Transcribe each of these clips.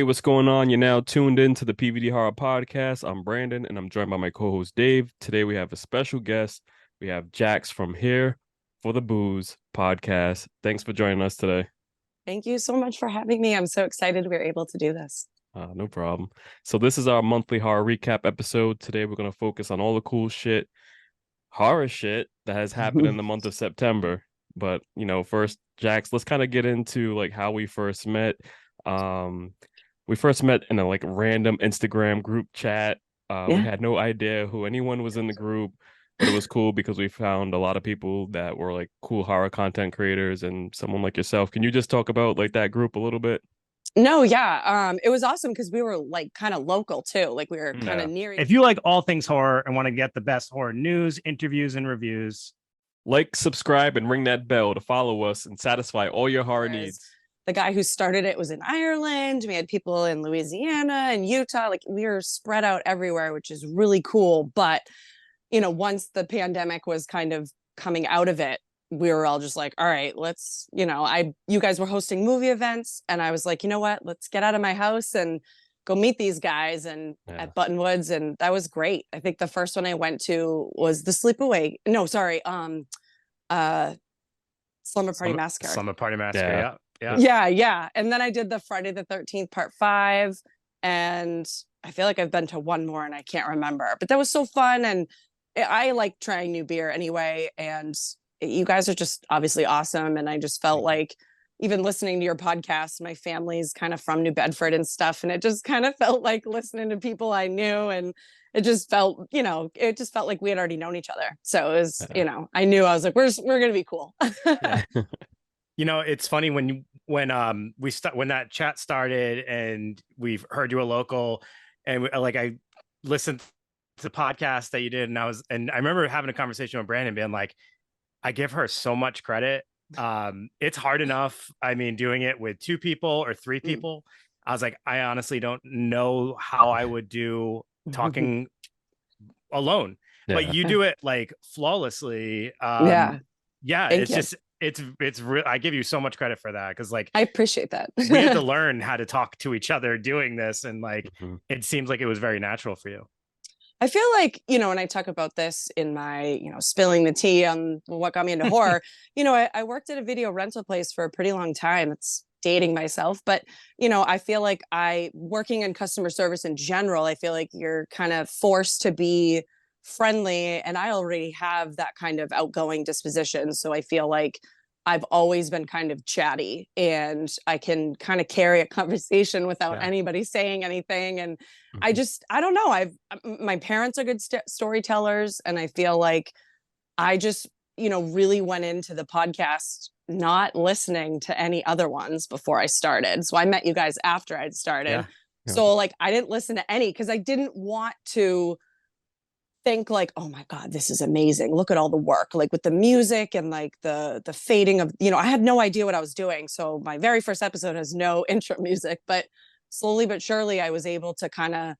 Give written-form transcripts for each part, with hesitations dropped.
Hey, what's going on? You're now tuned in to the PVD Horror Podcast. I'm Brandon and I'm joined by my co-host Dave. Today we have a special guest. We have Jax from Here for the Booze podcast. Thanks for joining us today. Thank you so much for having me. I'm so excited we're able to do this. No problem. So this is our monthly horror recap episode. Today we're going to focus on all the cool shit, horror shit that has happened in the month of September. But, first, Jax, let's kind of get into like how we first met. Um, we first met in a like random Instagram group chat. We Yeah. had no idea who anyone was in the group, but it was cool because we found a lot of people that were like cool horror content creators and someone like yourself. Can you just talk about like that group a little bit? No, yeah. It was awesome because we were like kind of local too. Like we were kind of Yeah. near If each you other. like all things horror and want to get the best horror news, interviews, and reviews, Like, subscribe, and ring that bell to follow us and satisfy all your horror Whereas needs. the guy who started it was in Ireland. We had people in Louisiana and Utah. Like we were spread out everywhere, which is really cool. But, once the pandemic was kind of coming out of it, we were all just like, all right, let's, you guys were hosting movie events. And I was like, you know what, let's get out of my house and go meet these guys and Yeah. at Buttonwoods. And that was great. I think the first one I went to was the Sleepaway. No, sorry. Uh, Slumber Party Massacre. Slumber Party Massacre. Yeah. Yeah. Yeah. And then I did the Friday the 13th part 5. And I feel like I've been to one more and I can't remember. But that was so fun. And I like trying new beer anyway. And you guys are just obviously awesome. And I just felt like even listening to your podcast, my family's kind of from New Bedford and stuff. And it just kind of felt like listening to people I knew. And it just felt, it just felt like we had already known each other. So it was, I knew I was like, we're going to be cool. Yeah. It's funny when when that chat started and we've heard you were local and I listened to the podcast that you did and I remember having a conversation with Brandon being like, I give her so much credit. It's hard enough. I mean, doing it with 2 people or 3 people. I was like, I honestly don't know how I would do talking alone, but you do it like flawlessly. Yeah. It's just it's real. I give you so much credit for that because like I appreciate that. we had to learn how to talk to each other doing this, and like Mhm. it seems like it was very natural for you. I feel like, when I talk about this in my, spilling the tea on what got me into horror, I worked at a video rental place for a pretty long time. It's dating myself, but, I feel like working in customer service in general, I feel like you're kind of forced to be friendly. And I already have that kind of outgoing disposition. So I feel like I've always been kind of chatty and I can kind of carry a conversation without anybody saying anything. And I don't know. My parents are good storytellers. And I feel like I just, really went into the podcast not listening to any other ones before I started. So I met you guys after I'd started. Yeah. So like, I didn't listen to any because I didn't want to think like, oh my God, this is amazing. Look at all the work, like with the music and like the fading of, I had no idea what I was doing. So my very first episode has no intro music, but slowly but surely I was able to kind of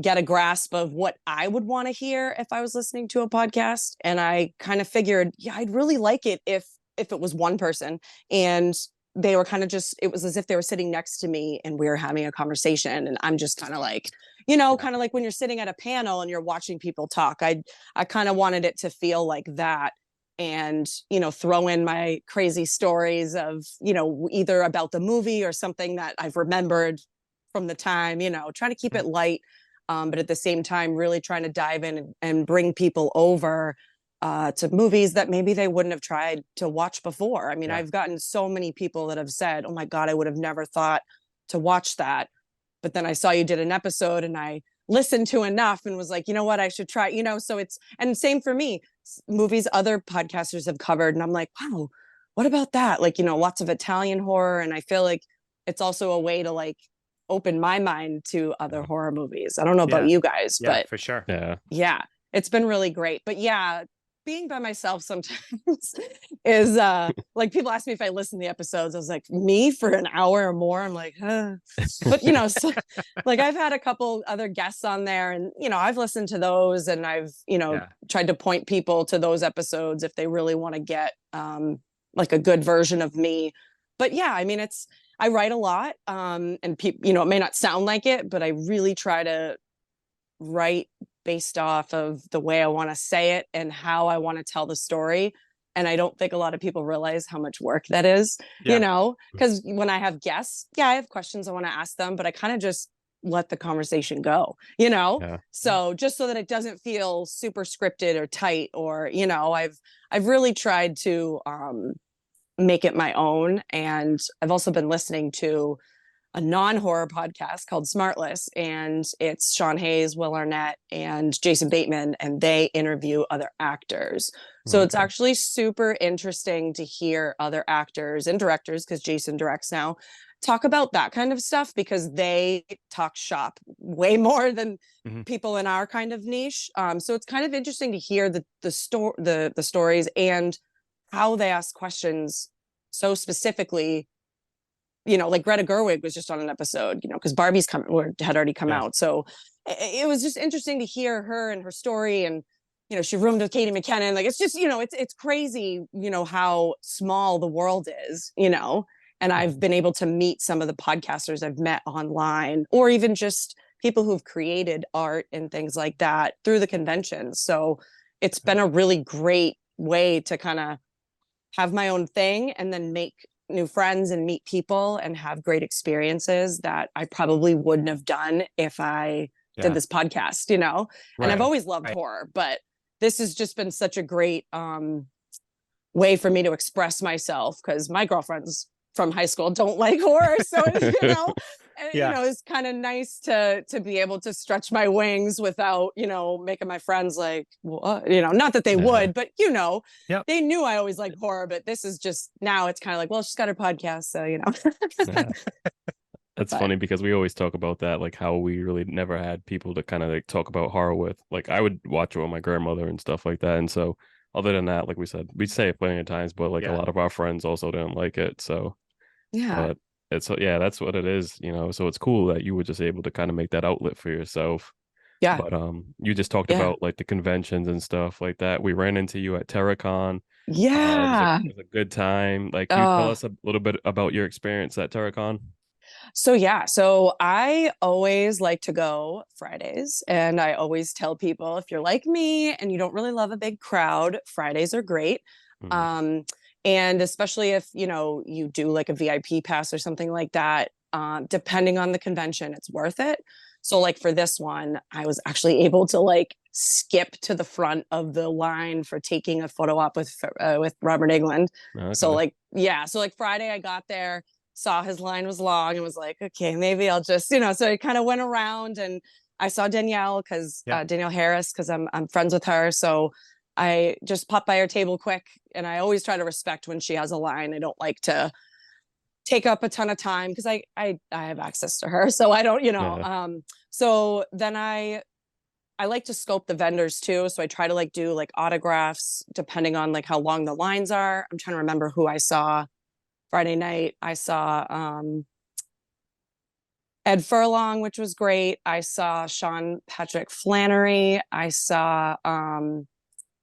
get a grasp of what I would want to hear if I was listening to a podcast. And I kind of figured, yeah, I'd really like it if it was one person and they were kind of just, it was as if they were sitting next to me and we were having a conversation. And I'm just kind of like, kind of like when you're sitting at a panel and you're watching people talk. I kind of wanted it to feel like that and, throw in my crazy stories of, either about the movie or something that I've remembered from the time, trying to keep it light. But at the same time, really trying to dive in and bring people over to movies that maybe they wouldn't have tried to watch before. I mean, I've gotten so many people that have said, oh my God, I would have never thought to watch that. But then I saw you did an episode and I listened to enough and was like, you know what, I should try, so and same for me, movies other podcasters have covered. And I'm like, wow, what about that? Like, lots of Italian horror. And I feel like it's also a way to like open my mind to other horror movies. I don't know about you guys, but for sure. Yeah, it's been really great. But yeah, being by myself sometimes is like people ask me if I listen to the episodes. I was like, me for an hour or more. I'm like, but so, like I've had a couple other guests on there and, I've listened to those and I've, tried to point people to those episodes if they really want to get like a good version of me but yeah, I mean, I write a lot, and people, it may not sound like it, but I really try to write based off of the way I want to say it and how I want to tell the story. And I don't think a lot of people realize how much work that is, Yeah. because when I have guests, yeah, I have questions I want to ask them, but I kind of just let the conversation go, Yeah. so just so that it doesn't feel super scripted or tight, or I've really tried to make it my own. And I've also been listening to a non-horror podcast called Smartless, and it's Sean Hayes, Will Arnett, and Jason Bateman, and they interview other actors. So it's Okay. actually super interesting to hear other actors and directors, because Jason directs now, talk about that kind of stuff, because they talk shop way more than people in our kind of niche. So it's kind of interesting to hear the stories and how they ask questions so specifically. Like Greta Gerwig was just on an episode, because Barbie's had already come Yeah. out. So it was just interesting to hear her and her story. And, she roomed with Katie McKinnon. Like, it's just, it's crazy, how small the world is, and I've been able to meet some of the podcasters I've met online, or even just people who've created art and things like that through the convention. So it's been a really great way to kind of have my own thing and then make new friends and meet people and have great experiences that I probably wouldn't have done if I did this podcast, And I've Right. always loved horror, but this has just been such a great way for me to express myself, because my girlfriends from high school don't like horror. So, Yeah. it's kind of nice to be able to stretch my wings without, making my friends like, what? Not that they Yeah. would, but Yep. they knew I always liked horror. But this is just, now it's kind of like, well, she's got her podcast, so Yeah. That's But funny because we always talk about that, like how we really never had people to kind of like talk about horror with. Like I would watch it with my grandmother and stuff like that. And so other than that, like we said, we'd say it plenty of times, but like a Yeah. lot of our friends also didn't like it. So yeah, but yeah, that's what it is. So it's cool that you were just able to kind of make that outlet for yourself. yeah, But you just talked yeah, about like the conventions and stuff like that. We ran into you at TerraCon. yeah. It was a good time. Like, can you tell uh us a little bit about your experience at TerraCon? So yeah, so I always like to go Fridays, and I always tell people, if you're like me and you don't really love a big crowd, Fridays are great. Mhm. Um, and especially if, you do like a VIP pass or something like that, depending on the convention, it's worth it. So like for this one, I was actually able to like skip to the front of the line for taking a photo op with Robert Englund. So Okay. like, yeah, so like Friday I got there, saw his line was long, and was like, okay, maybe I'll just, so I kind of went around, and I saw Danielle, because Yeah. Danielle Harris, because I'm friends with her. So I just popped by her table quick, and I always try to respect when she has a line. I don't like to take up a ton of time, because I have access to her. So I don't, Yeah. so then I like to scope the vendors too. So I try to like do like autographs depending on like how long the lines are. I'm trying to remember who I saw Friday night. I saw Ed Furlong, which was great. I saw Sean Patrick Flannery. I saw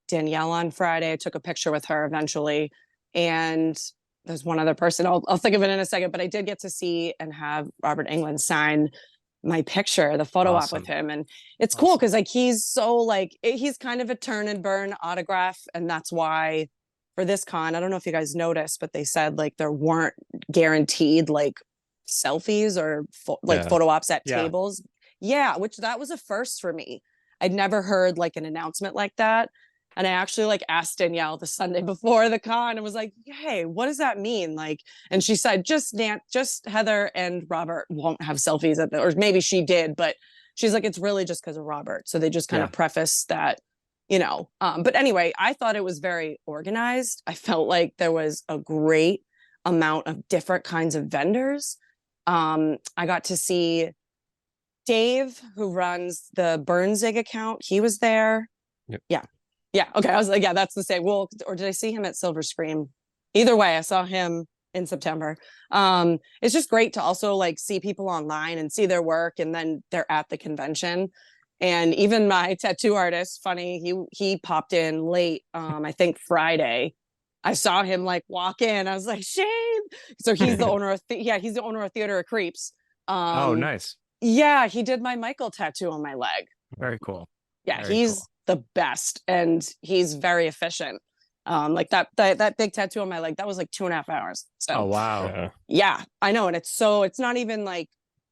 Danielle on Friday. I took a picture with her eventually. And there's one other person. I'll think of it in a second, but I did get to see and have Robert Englund sign my picture, the photo op with Awesome. him. And it's cool Awesome. because like he's so like he's kind of a turn and burn autograph. And that's why for this con, I don't know if you guys noticed, but they said like there weren't guaranteed like selfies or like Yeah. photo ops at Yeah. tables. Yeah, which that was a first for me. I'd never heard like an announcement like that. And I actually like asked Danielle the Sunday before the con and was like, hey, what does that mean? Like, and she said, just Heather and Robert won't have selfies at the, or maybe she did, but she's like, it's really just because of Robert. So they just kind Yeah. of preface that, but anyway, I thought it was very organized. I felt like there was a great amount of different kinds of vendors. I got to see Dave, who runs the Burnzig account. He was there. Yep. Yeah. Yeah. Okay. I was like, yeah, that's the same. Well, or did I see him at Silver Scream? Either way, I saw him in September. It's just great to also like see people online and see their work, and then they're at the convention. And even my tattoo artist, funny, he popped in late, I think Friday, I saw him like walk in. I was like, Shane. So he's the owner of he's the owner of Theater of Creeps. Oh, nice. Yeah, he did my Michael tattoo on my leg. Very cool. Yeah, Very he's cool. the best, and he's very efficient. Like that big tattoo on my leg, that was like 2.5 hours. So Oh, wow. Yeah. yeah, I know. And it's not even like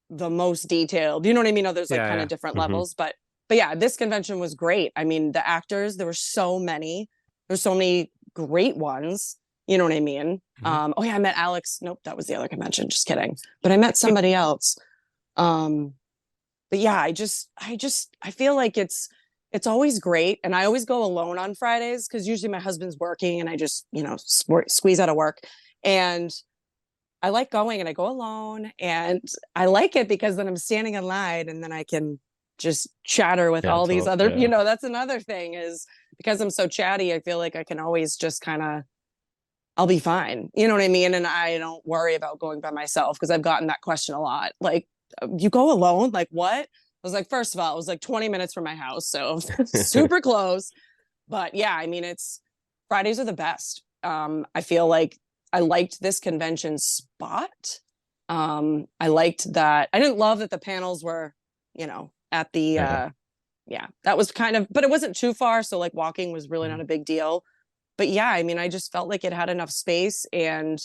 the most detailed, you know what I mean? Oh, there's like kind of different levels, but yeah, this convention was great. I mean, the actors, there were so many, there's so many great ones, you know what I mean? Oh yeah, I met Alex. Nope, that was the other convention, just kidding. But I met somebody else. But yeah, I feel like it's always great. And I always go alone on Fridays because usually my husband's working and I just, squeeze out of work. And I like going and I go alone and I like it because then I'm standing in line and then I can just chatter with all these other, that's another thing is because I'm so chatty, I feel like I can always just kind of, I'll be fine. You know what I mean? And I don't worry about going by myself because I've gotten that question a lot. Like, you go alone? Like, what? I was like, first of all, it was like 20 minutes from my house. So super close. But yeah, I mean, Fridays are the best. I feel like I liked this convention spot. I liked that. I didn't love that the panels were, at the, that was kind of, but it wasn't too far. So like walking was really not a big deal. But yeah, I mean, I just felt like it had enough space and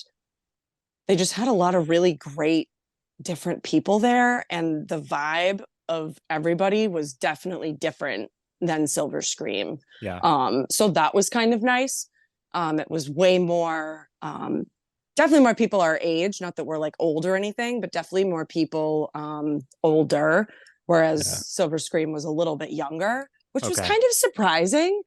they just had a lot of really great different people there. And the vibe of everybody was definitely different than Silver Scream. Yeah. So that was kind of nice. It was way more, definitely more people our age, not that we're like old or anything, but definitely more people older, whereas Silver Scream was a little bit younger, which was kind of surprising.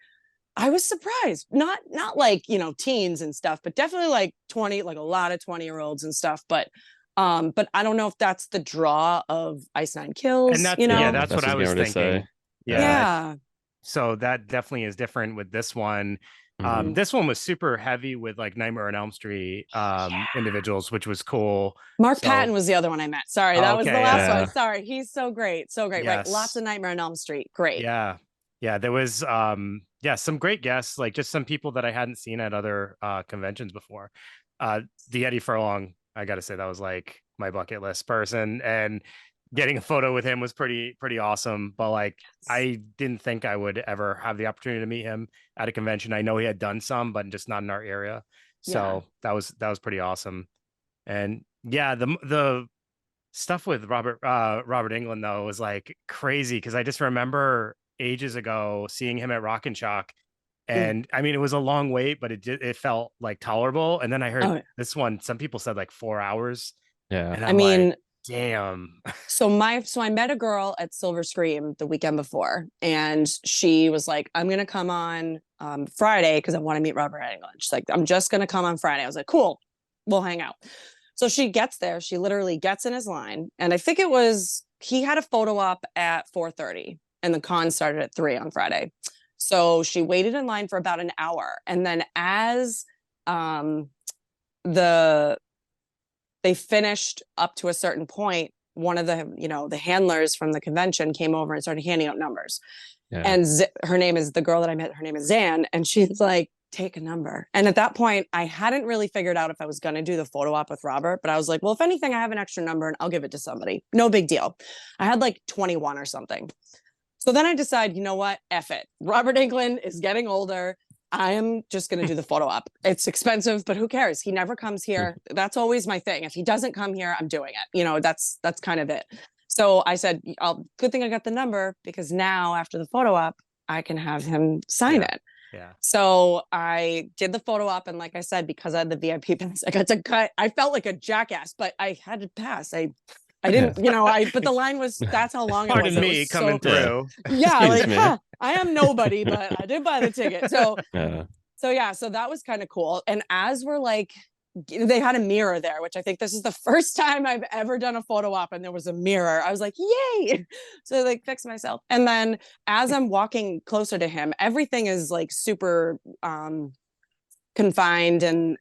I was surprised. Not like, teens and stuff, but definitely like 20, like a lot of 20-year-olds and stuff. But I don't know if that's the draw of Ice Nine Kills, And that's what I was thinking. Say. Yeah. So that definitely is different with this one. This one was super heavy with like Nightmare on Elm Street individuals, which was cool. Mark Patton was the other one I met. Sorry, that was the last one. Sorry, he's so great. So great. Yes. Right. Lots of Nightmare on Elm Street. Great. Yeah. Yeah. There was some great guests, like just some people that I hadn't seen at other conventions before. The Eddie Furlong, I gotta say, that was like my bucket list person. And getting a photo with him was pretty awesome. But like, I didn't think I would ever have the opportunity to meet him at a convention. I know he had done some, but just not in our area. So that was pretty awesome. And yeah, the stuff with Robert Englund though was like crazy because I just remember ages ago seeing him at Rock and Shock. And I mean, it was a long wait, but it felt like tolerable. And then I heard this one, some people said like 4 hours. Yeah. And I mean, like, damn. So I met a girl at Silver Scream the weekend before, and she was like, I'm gonna come on Friday because I want to meet Robert Englund. She's like, I'm just gonna come on Friday. I was like, cool, we'll hang out. So she gets there, she literally gets in his line, and I think he had a photo op at 4:30 and the con started at 3 on Friday. So she waited in line for about an hour. And then as they finished up to a certain point, one of the handlers from the convention came over and started handing out numbers. Yeah. And the girl that I met, her name is Zan. And she's like, take a number. And at that point, I hadn't really figured out if I was going to do the photo op with Robert, but I was like, well, if anything, I have an extra number and I'll give it to somebody. No big deal. I had like 21 or something. So then I decide, you know what? F it. Robert Englund is getting older. I am just going to do the photo op. It's expensive, but who cares? He never comes here. That's always my thing. If he doesn't come here, I'm doing it. That's kind of it. So I said, good thing I got the number because now after the photo op, I can have him sign it. Yeah. So I did the photo op. And like I said, because I had the VIP pass, I got to cut. I felt like a jackass, but I had to pass. I didn't, but the line that's how long it was. Pardon me coming through. Yeah, like, I am nobody, but I did buy the ticket. So that was kind of cool. And as we're like, they had a mirror there, which I think this is the first time I've ever done a photo op and there was a mirror. I was like, yay. So I like fixed myself. And then as I'm walking closer to him, everything is like super confined and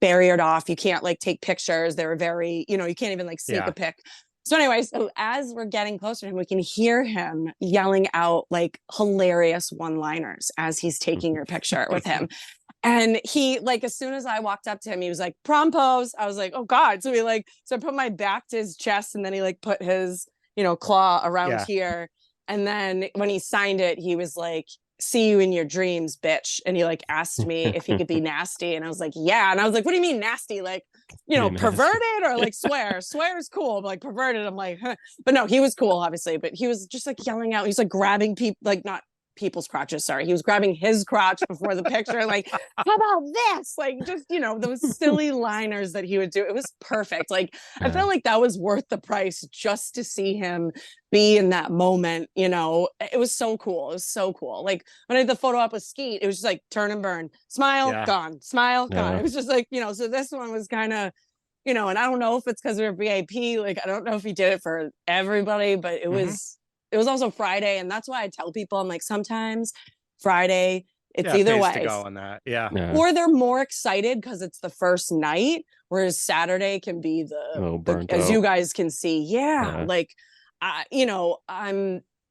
barriered off. You can't like take pictures. They're very, you can't even like sneak a pic. So anyway, so as we're getting closer to him, we can hear him yelling out like hilarious one-liners as he's taking your picture with him. And he, like, as soon as I walked up to him, he was like, prom pose. I was like, oh God. So so I put my back to his chest, and then he like put his, claw around here. And then when he signed it, he was like, see you in your dreams, bitch. And he like asked me if he could be nasty. And I was like, yeah. And I was like, what do you mean nasty? Like, perverted or like swear? Swear is cool. But like perverted, I'm like, huh. But no, he was cool, obviously. But he was just like yelling out. He's like grabbing people, like not people's crotches, sorry. He was grabbing his crotch before the picture. Like, how about this? Like, just, those silly liners that he would do. It was perfect. Like, I felt like that was worth the price just to see him be in that moment. It was so cool. It was so cool. Like when I did the photo op with Skeet, it was just like turn and burn, smile, gone, smile, gone. It was just like, so this one was kind of, and I don't know if it's because we were VIP. Like, I don't know if he did it for everybody, but it was also Friday. And that's why I tell people, I'm like, sometimes Friday, it's either way. To go on that. Yeah. Or they're more excited because it's the first night, whereas Saturday can be as you guys can see. Yeah. Like, I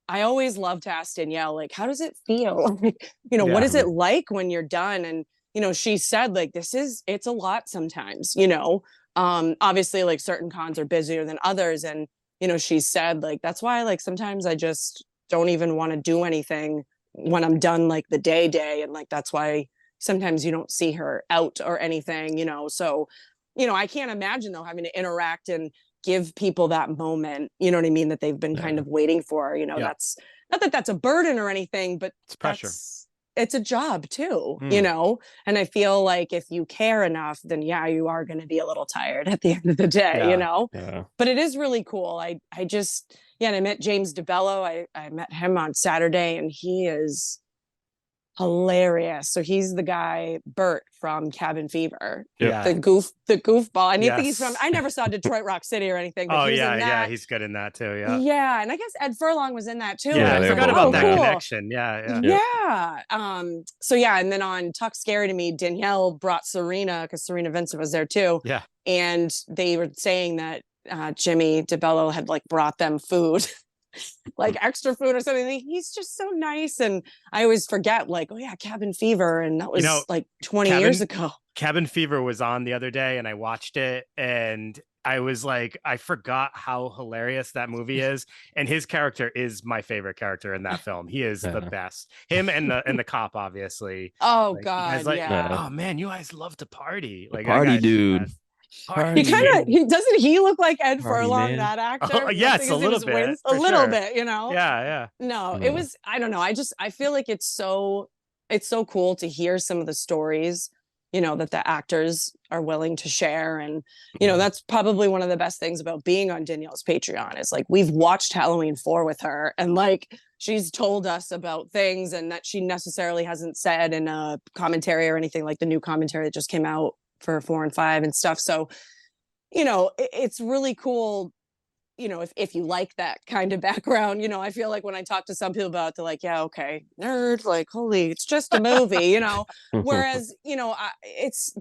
always love to ask Danielle, like, how does it feel? What is it like when you're done? And, she said, like, it's a lot sometimes, obviously like certain cons are busier than others. And, she said, like, that's why, like, sometimes I just don't even want to do anything when I'm done, like the day. And like, that's why sometimes you don't see her out or anything, so, I can't imagine though, having to interact and give people that moment, you know what I mean? That they've been kind of waiting for, that's not that that's a burden or anything, but it's pressure. It's a job too, and I feel like if you care enough, then you are going to be a little tired at the end of the day, but it is really cool. I just, and I met James DeBello. I met him on Saturday, and he is hilarious. So he's the guy, Bert from Cabin Fever. The goofball. And you think he's from, I never saw Detroit Rock City or anything, but he was in that. He's good in that too. Yeah. And I guess Ed Furlong was in that too. Yeah, I forgot about that cool connection. Yeah. So and then on Talk Scary to Me, Danielle brought Serena, because Serena Vincent was there too. Yeah. And they were saying that Jimmy DeBello had like brought them food. Like extra food or something. He's just so nice. And I always forget, like, oh yeah, Cabin Fever. And that was like 20 years ago. Cabin Fever was on the other day, and I watched it, and I was like, I forgot how hilarious that movie is. And his character is my favorite character in that film. He is the best. Him and the cop, obviously. Oh like, God. Like, oh man, you guys love to party. Like party dude. He doesn't he look like Ed Furlong, that actor? Yes, a little bit. A little bit, Yeah. No, it was, I don't know. I feel like it's so cool to hear some of the stories, that the actors are willing to share. And, that's probably one of the best things about being on Danielle's Patreon is like, we've watched Halloween 4 with her, and like, she's told us about things and that she necessarily hasn't said in a commentary or anything, like the new commentary that just came out for 4 and 5 and stuff. So, it's really cool, if you like that kind of background. I feel like when I talk to some people about it, they're like, yeah, okay, nerd, like, holy, it's just a movie, whereas,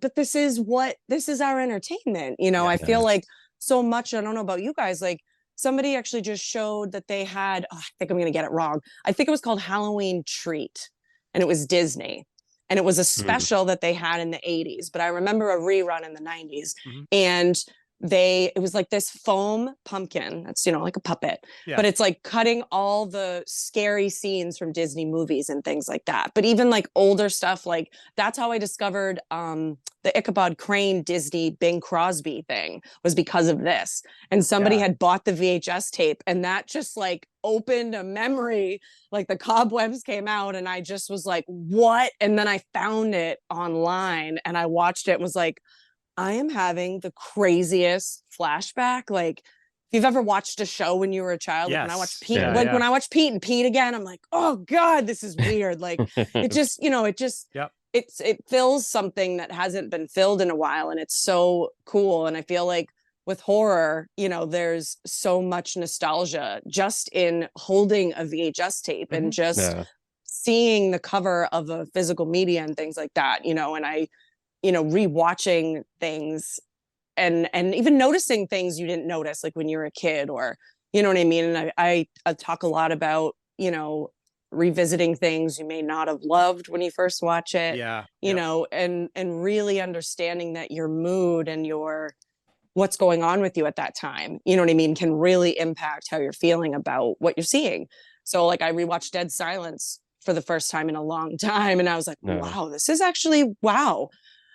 but this is our entertainment, I feel like so much. I don't know about you guys, like somebody actually just showed that they had, I think I'm going to get it wrong. I think it was called Halloween Treat, and it was Disney. And it was a special that they had in the 80s, but I remember a rerun in the 90s. And it was like this foam pumpkin that's, like a puppet, but it's like cutting all the scary scenes from Disney movies and things like that. But even like older stuff, like that's how I discovered the Ichabod Crane Disney Bing Crosby thing, was because of this. And somebody had bought the VHS tape, and that just like opened a memory. Like the cobwebs came out, and I just was like, what? And then I found it online, and I watched it and was like, I am having the craziest flashback. Like, if you've ever watched a show when you were a child, like when I watched Pete, when I watched Pete and Pete again, I'm like, oh God, this is weird. Like it just, it fills something that hasn't been filled in a while. And it's so cool. And I feel like with horror, there's so much nostalgia just in holding a VHS tape and just seeing the cover of a physical media and things like that, and I, rewatching things and even noticing things you didn't notice, like when you were a kid, or you know what I mean. And I talk a lot about, you know, revisiting things you may not have loved when you first watch it, Yeah. you know, and really understanding that your mood and your what's going on with you at that time, you know what I mean, can really impact how you're feeling about what you're seeing. So like I rewatched Dead Silence for the first time in a long time, and I was like, Yeah. wow, this is actually wow.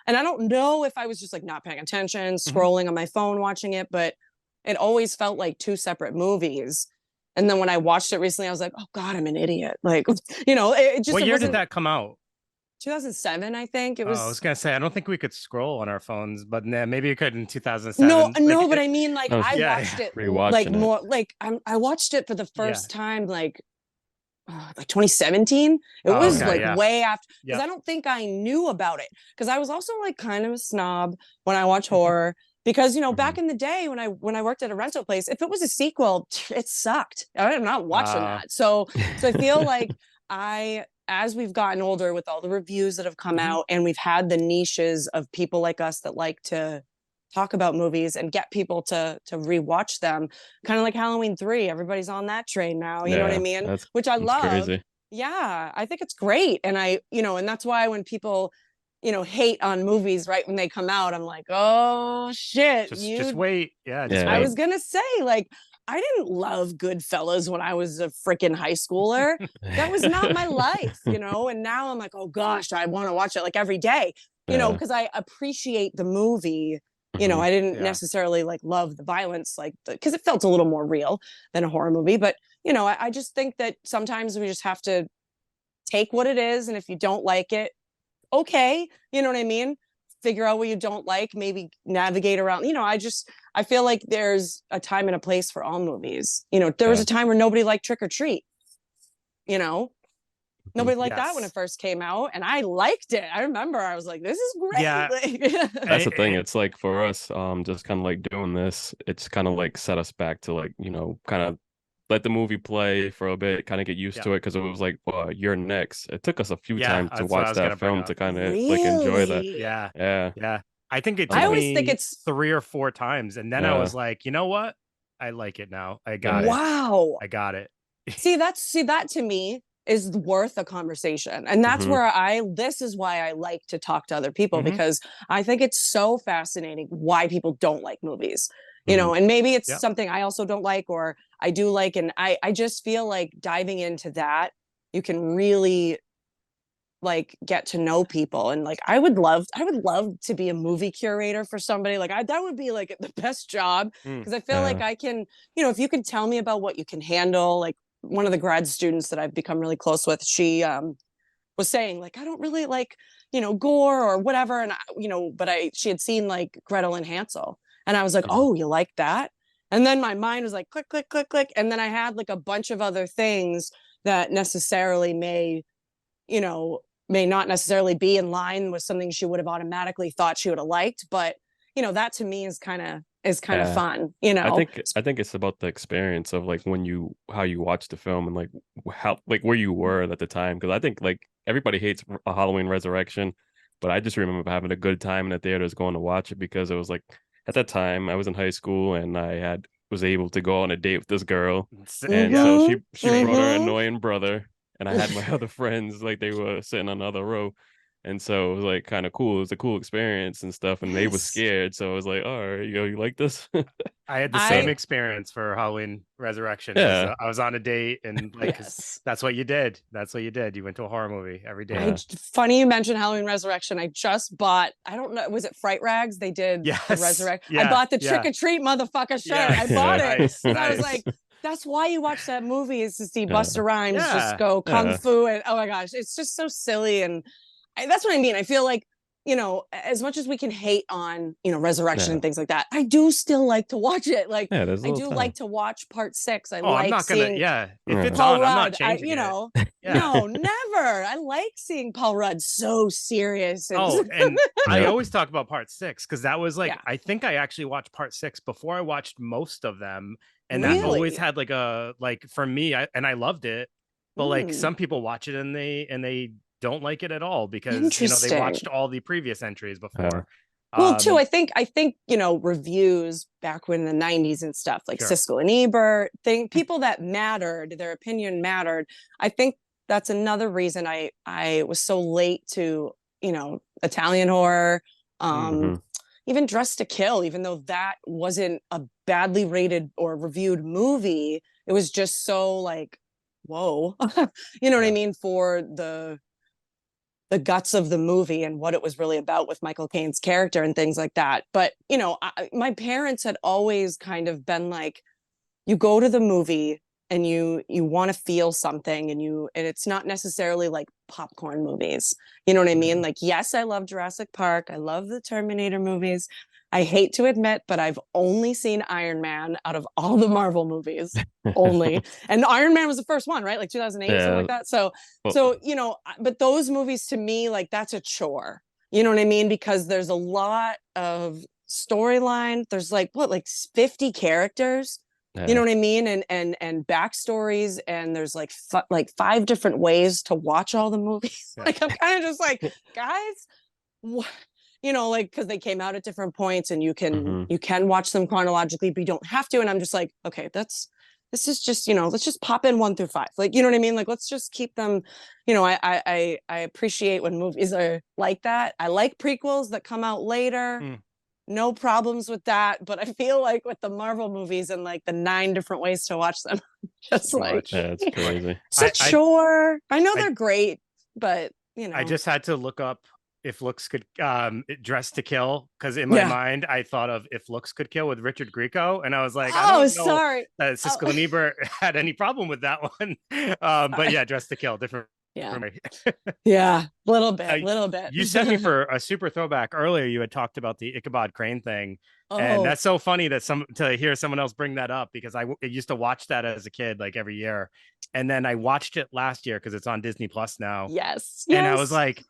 And I don't know if I was just like not paying attention, Mm-hmm. scrolling on my phone watching it, but it always felt like two separate movies. And then when I watched it recently, I was like, oh God, I'm an idiot. Like, you know, it just, What it year did wasn't that come out? 2007, I think it Oh, I was was. gonna say I don't think we could scroll on our phones, but nah, maybe you could in No, 2007. Like, no, but I mean, like, I was I yeah, watched it like rewatching it. more, like, I watched it for the yeah. first time, like 2017. It Oh, was okay, like yeah, way after, because yeah. I don't think I knew about it. Because I was also like kind of a snob when I watch horror. Because you know, back in the day when I worked at a rental place, if it was a sequel, it sucked. I'm not watching that. So I feel like as we've gotten older with all the reviews that have come Mhm. out, and we've had the niches of people like us that like to talk about movies and get people to rewatch them, kind of like Halloween 3. Everybody's on that train now, you know what I Yeah, mean? that's Which I that's love. crazy. Yeah, I think it's great. And you know, and that's why when people, you know, hate on movies right when they come out, I'm like, oh shit, Just wait. Yeah, just I Yeah. wait. was gonna say, like, I didn't love Goodfellas when I was a freaking high schooler. That was not my life, you know. And now I'm like, oh gosh, I want to watch it like every day, you know, Yeah. because I appreciate the movie. You know, Mhm. I didn't Yeah. necessarily like love the violence, like because it felt a little more real than a horror movie. But you know, I just think that sometimes we just have to take what it is, and if you don't like it, okay, you know what I mean, figure out what you don't like, maybe navigate around, you know. I feel like there's a time and a place for all movies, you know. There was Yeah. a time where nobody liked Trick or Treat, you know. Mhm. Nobody liked that when it Yes. first came out, and I liked it. I remember I was like, this is Yeah. great. Like, That's the thing. eh, It's like for us, just kind of like doing this, it's kind of like set us back to like, kind of let the movie play for a bit, kind of get used yeah. to it because it was like, you're next. It took us a few Yeah. times to That's what I watch was that gonna bring film up. to kind of like enjoy that. really? Yeah. Yeah. Yeah. I think it I'm I took like, always think me it's 3 or 4 times, and then I yeah, was like, you know what? I like it now. I got yeah. it. wow. I got it. See that to me is worth a conversation. And that's Hmm. where this is why I like to talk to other people, Hmm. because I think it's so fascinating why people don't like movies. You Hmm. know, and maybe it's Yep. something I also don't like or I do like, and I just feel like diving into that, you can really like get to know people. And like I would love to be a movie curator for somebody. Like that would be like the best job, Mm. because I feel like Yeah. I can, you know, if you can tell me about what you can handle. Like one of the grad students that I've become really close with, she was saying like, I don't really like, you know, gore or whatever. And you know, but she had seen like Gretel and Hansel, and I was like, Mhm. oh, you like that? And then my mind was like click click click click, and then I had like a bunch of other things that necessarily you know, may not necessarily be in line with something she would have automatically thought she would have liked. But, you know, that to me is kind of Yeah. fun, you I know. think I think it's about the experience of like when how you watch the film and like how like where you were at the time, because I think like everybody hates a Halloween Resurrection, but I just remember having a good time in the theaters going to watch it because it was like at that time I was in high school and I had was able to go on a date with this girl, and Yeah. so Mm-hmm. she Same. brought her Mm-hmm. annoying brother, and I had my other friends like they were sitting on the other row. And so it was like kind of cool. It was a cool experience and stuff. And they were Yes. scared. So I was like, all right, you like this? I had the So same I experience for Halloween Resurrection. Was yeah. I was on a date, and like, 'cause yes. that's what you did. That's what you did. You went to a horror movie every I date. Yeah. funny you mentioned Halloween Resurrection. I just bought, I don't know, was it Fright Rags? They did the Yes. resurrect. I Yeah. bought the Trick Yeah. or Treat motherfucker shirt. I Yes. bought Yeah. it Nice. because I was like, Nice. that's why you watch that movie, is to see Yeah. Busta Rhymes just Yeah. go kung Yeah. fu. And oh my gosh, it's just so silly. And that's what I mean. I feel like, you know, as much as we can hate on, you know, resurrection Yeah. and things like that, I do still like to watch it. Like Yeah. There's a I little do like time. to watch part 6. I Oh, I'm like not gonna. seeing Yeah. If it's Yeah. Paul on, I'm not Rudd. changing You it. know, Yeah. no, never. I like seeing Paul Rudd so serious and Oh, and I Yep. always talk about part 6 because that was like, yeah, I think I actually watched part 6 before I watched most of them. And that Hmm. always really. had like for me, I loved it. But like Mm, some people watch it and they don't like it at all because, they interesting. watched all the previous entries Yeah. before. Well, too, I think, reviews back when in the 90s and stuff, like Sure. Siskel and Ebert, people that mattered, their opinion mattered. I think that's another reason I was so late to, Italian horror, um, Mm-hmm. even Dressed to Kill, even though that wasn't a badly rated or reviewed movie, it was just so like, whoa, you know what I Yeah. mean? For the guts of the movie and what it was really about with Michael Caine's character and things like that. But, my parents had always kind of been like, you go to the movie and you want to feel something and it's not necessarily like popcorn movies. You know what I mean? Mhm. Like, yes, I love Jurassic Park. I love the Terminator movies. I hate to admit, but I've only seen Iron Man out of all the Marvel movies. Only. And Iron Man was the first one, right? Like 2008, something Yeah. like that. So Well, so, but those movies to me, like that's a chore. You know what I mean? Because there's a lot of storyline. There's like 50 characters. You know yeah. what I mean? And backstories, and there's like 5 different ways to watch all the movies. Yeah. Like I'm kind of just like, guys, what? Like because they came out at different points, and you can Mm-hmm. you can watch them chronologically, but you don't have to. And I'm just like, okay, this is just let's just pop in 1 through 5. Like you know what I mean? Like let's just keep them. I appreciate when movies are like that. I like prequels that come out later. Mm. No problems with that, but I feel like with the Marvel movies and like the 9 different ways to watch them, just Too like much. Yeah, it's Too much. crazy. it's a I chore. I know I they're great, but I just had to look up if looks could Dress to Kill, because in my yeah. mind I thought of If Looks Could Kill with Richard Grieco, and I was like, I Oh, don't know sorry. that Oh, Siskel and Ebert had any problem with that one. But sorry. yeah, Dress to Kill, different Yeah, for me. yeah, little Uh, bit, little bit. you sent me for a super throwback earlier. You had talked about the Ichabod Crane thing, and Oh, that's so funny that to hear someone else bring that up, because I used to watch that as a kid, like every year, and then I watched it last year because it's on Disney Plus now, yes, and I was yes. like,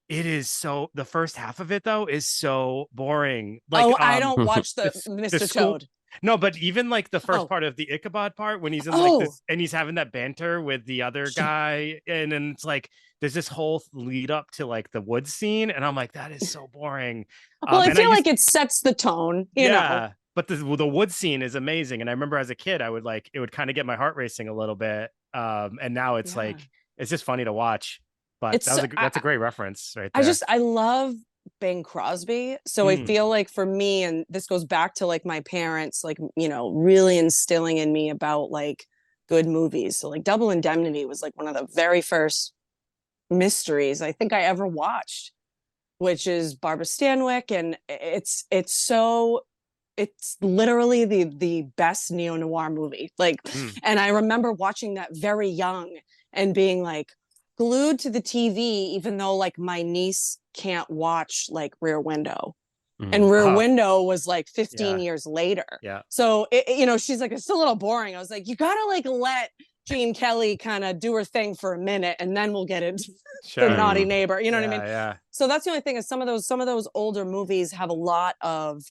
it is so, the first half of it though is so boring. Like Oh, I don't watch the the Mr. school, Toad. no, but even like the first Oh, part of the Ichabod part, when he's in like oh, this and he's having that banter with the other yeah. guy, and then it's like there's this whole lead up to like the woods scene, and I'm like, that is so boring. Well, I And I feel used, like it sets the tone. yeah, but the wood scene is amazing, and I remember as a kid I would like, it would kind of get my heart racing a little bit, and now it's Yeah. like it's just funny to watch. But It's that's a great reference right I there. just I love Bing Crosby. So I Mm. feel like for me, and this goes back to like my parents, like, really instilling in me about like good movies. So like Double Indemnity was like one of the very first mysteries I think I ever watched, which is Barbara Stanwyck. And it's literally the best neo-noir movie. Like, Mm. and I remember watching that very young and being like glued to the TV, even though like my niece can't watch like Rear Window. And Mm. Rear Oh, Window was like 15 yeah, years later. yeah, So, she's like, it's a little boring. I was like, you got to like let Gene Kelly kind of do her thing for a minute and then we'll get into the sure, naughty Mm. neighbor. You know what I mean? yeah, yeah, So that's the only thing is some of those older movies have a lot of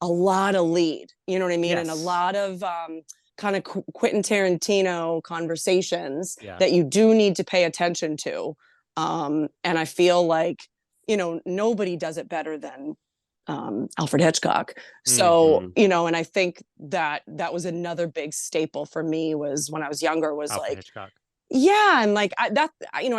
lead, you know what I mean? And a yes, lot of kind of Quentin Tarantino conversations yeah, that you do need to pay attention to. And I feel like, nobody does it better than Alfred Hitchcock. mm. So, Mm. and I think that was another big staple for me was when I was younger was Alfred like, Hitchcock. yeah, and like I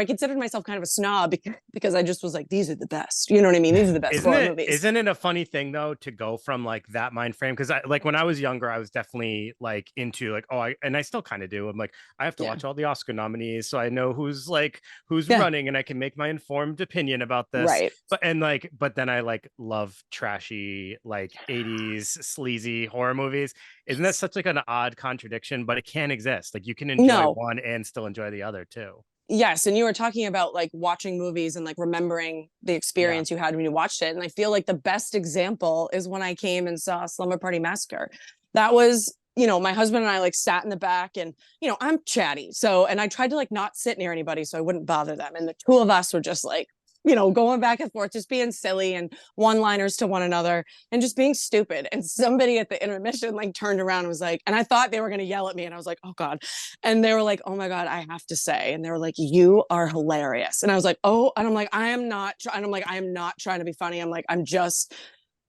considered myself kind of a snob because I just was like, these are the best. You know what I mean? These are the best Isn't horror it movies. isn't it a funny thing though to go from like that mind frame? Because I, like when I was younger, I was definitely like into like, oh, and I still kind of do. I'm like, I have to Yeah, watch all the Oscar nominees so I know who's yeah, running, and I can make my informed opinion about this. right. But then I like love trashy like 80s sleazy horror movies. Isn't that such like an odd contradiction? But it can exist. Like you can enjoy No, one and still enjoy the other too. yes, and you were talking about like watching movies and like remembering the Yeah. experience you had when you watched it, and I feel like the best example is when I came and saw Slumber Party Massacre. That was, my husband and I like sat in the back, and I'm chatty, so and I tried to like not sit near anybody so I wouldn't bother them, and the two of us were just like going back and forth, just being silly and one-liners to one another and just being stupid. And somebody at the intermission like turned around and was like, and I thought they were going to yell at me, and I was like, oh God. And they were like, oh my God, I have to say. And they were like, you are hilarious. And I was like, oh, and I'm like, I am not trying to be funny. I'm like, I'm just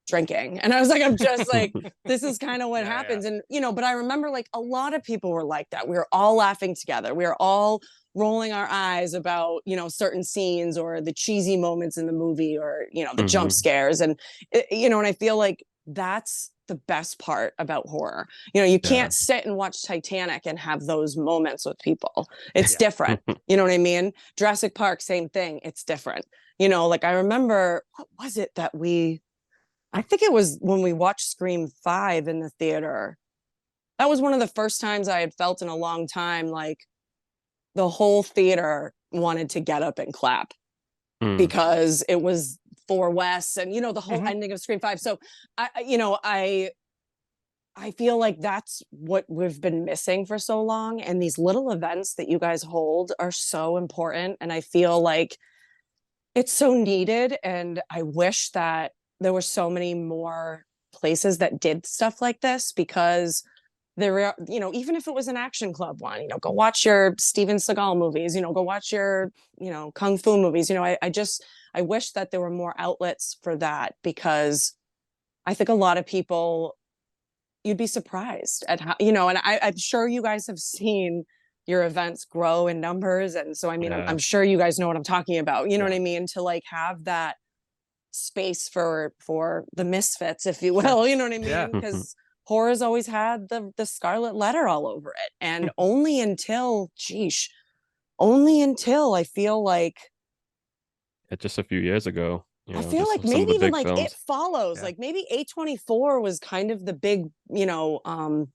drinking. And I was like, I'm just like, this is kind of what happens. And, but I remember like a lot of people were like that. We were all laughing together. We were all rolling our eyes about, certain scenes or the cheesy moments in the movie or, the jump scares. And, and I feel like that's the best part about horror. You can't sit and watch Titanic and have those moments with people. It's different. You know what I mean? Jurassic Park, same thing. It's different. Like I remember, what was it that I think it was when we watched Scream 5 in the theater. That was one of the first times I had felt in a long time like the whole theater wanted to get up and clap because it was for Wes and the whole ending of Scream 5. So I feel like that's what we've been missing for so long, and these little events that you guys hold are so important, and I feel like it's so needed, and I wish that there were so many more places that did stuff like this, because there are, even if it was an action club one, go watch your Steven Seagal movies, go watch your, Kung Fu movies. I wish that there were more outlets for that, because I think a lot of people, you'd be surprised at how, and I'm sure you guys have seen your events grow in numbers. And so, I'm sure you guys know what I'm talking about. You know what I mean? To like have that space for the misfits, if you will, you know what I mean? Because horror's always had the scarlet letter all over it, and only until I feel like just a few years ago, I feel like maybe even like films. It Follows, like maybe A24 was kind of the big, the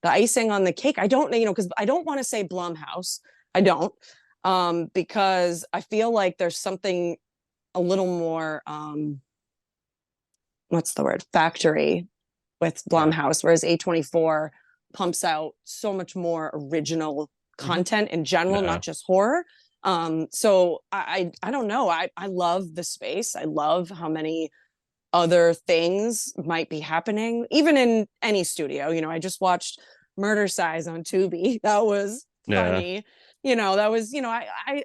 icing on the cake. I don't know, because I don't want to say Blumhouse. I don't, because I feel like there's something a little more, what's the word? Factory with Blumhouse, whereas A24 pumps out so much more original content in general, not just horror. So I don't know. I love the space. I love how many other things might be happening, even in any studio. I just watched Murder Size on Tubi. That was funny. That was,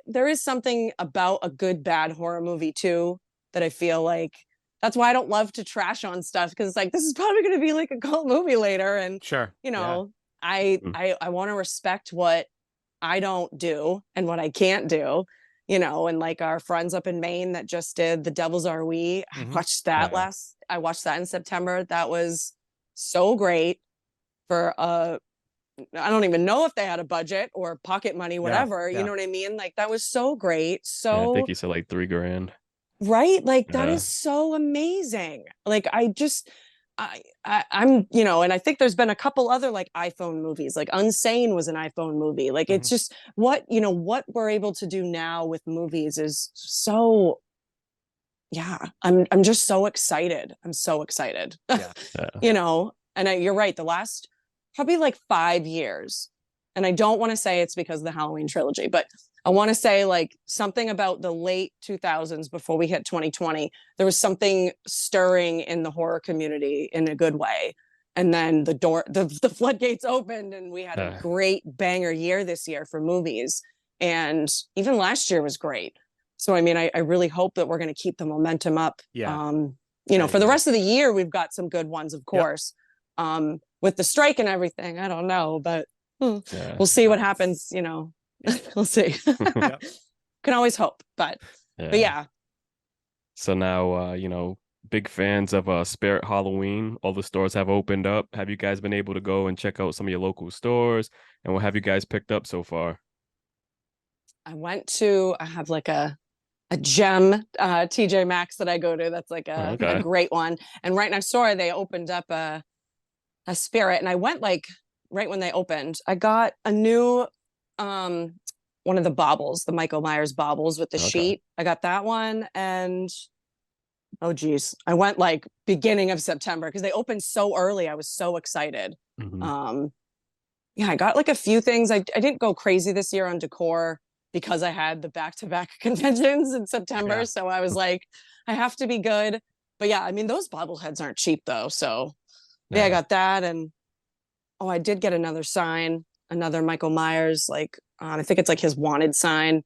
there is something about a good, bad horror movie too, that I feel like, that's why I don't love to trash on stuff, because it's like, this is probably going to be like a cult movie later. And, I want to respect what I don't do and what I can't do, and like our friends up in Maine that just did The Devils Are We. I watched that I watched that in September. That was so great for I don't even know if they had a budget or pocket money, whatever, you know what I mean? Like that was so great. So I think you said like $3,000. Right? Like that is so amazing. Like I'm, and I think there's been a couple other like iPhone movies, like Unsane was an iPhone movie. Like it's just what we're able to do now with movies is so, I'm just so excited. I'm so excited. And you're right. The last probably like 5 years, and I don't want to say it's because of the Halloween trilogy, but I want to say like something about the late 2000s before we hit 2020, there was something stirring in the horror community in a good way. And then the floodgates opened, and we had a great banger year this year for movies. And even last year was great. So, I really hope that we're going to keep the momentum up. For the rest of the year, we've got some good ones, of course. With the strike and everything, I don't know, but we'll see what happens, We'll see. Can always hope, but yeah. So now, big fans of Spirit Halloween. All the stores have opened up. Have you guys been able to go and check out some of your local stores? And what have you guys picked up so far? I have like a gem TJ Maxx that I go to. That's like a great one. And right next door, they opened up a Spirit. And I went like right when they opened. I got a new one of the baubles, the Michael Myers baubles with the sheet. I got that one, and oh geez, I went like beginning of September because they opened so early. I was so excited. I got like a few things. I didn't go crazy this year on decor. because I had the back-to-back conventions in September. Yeah. So I was like, I have to be good. But yeah, I mean, those bobbleheads aren't cheap though. So yeah, I got that. And oh, I did get another sign, another Michael Myers, like I think it's like his wanted sign.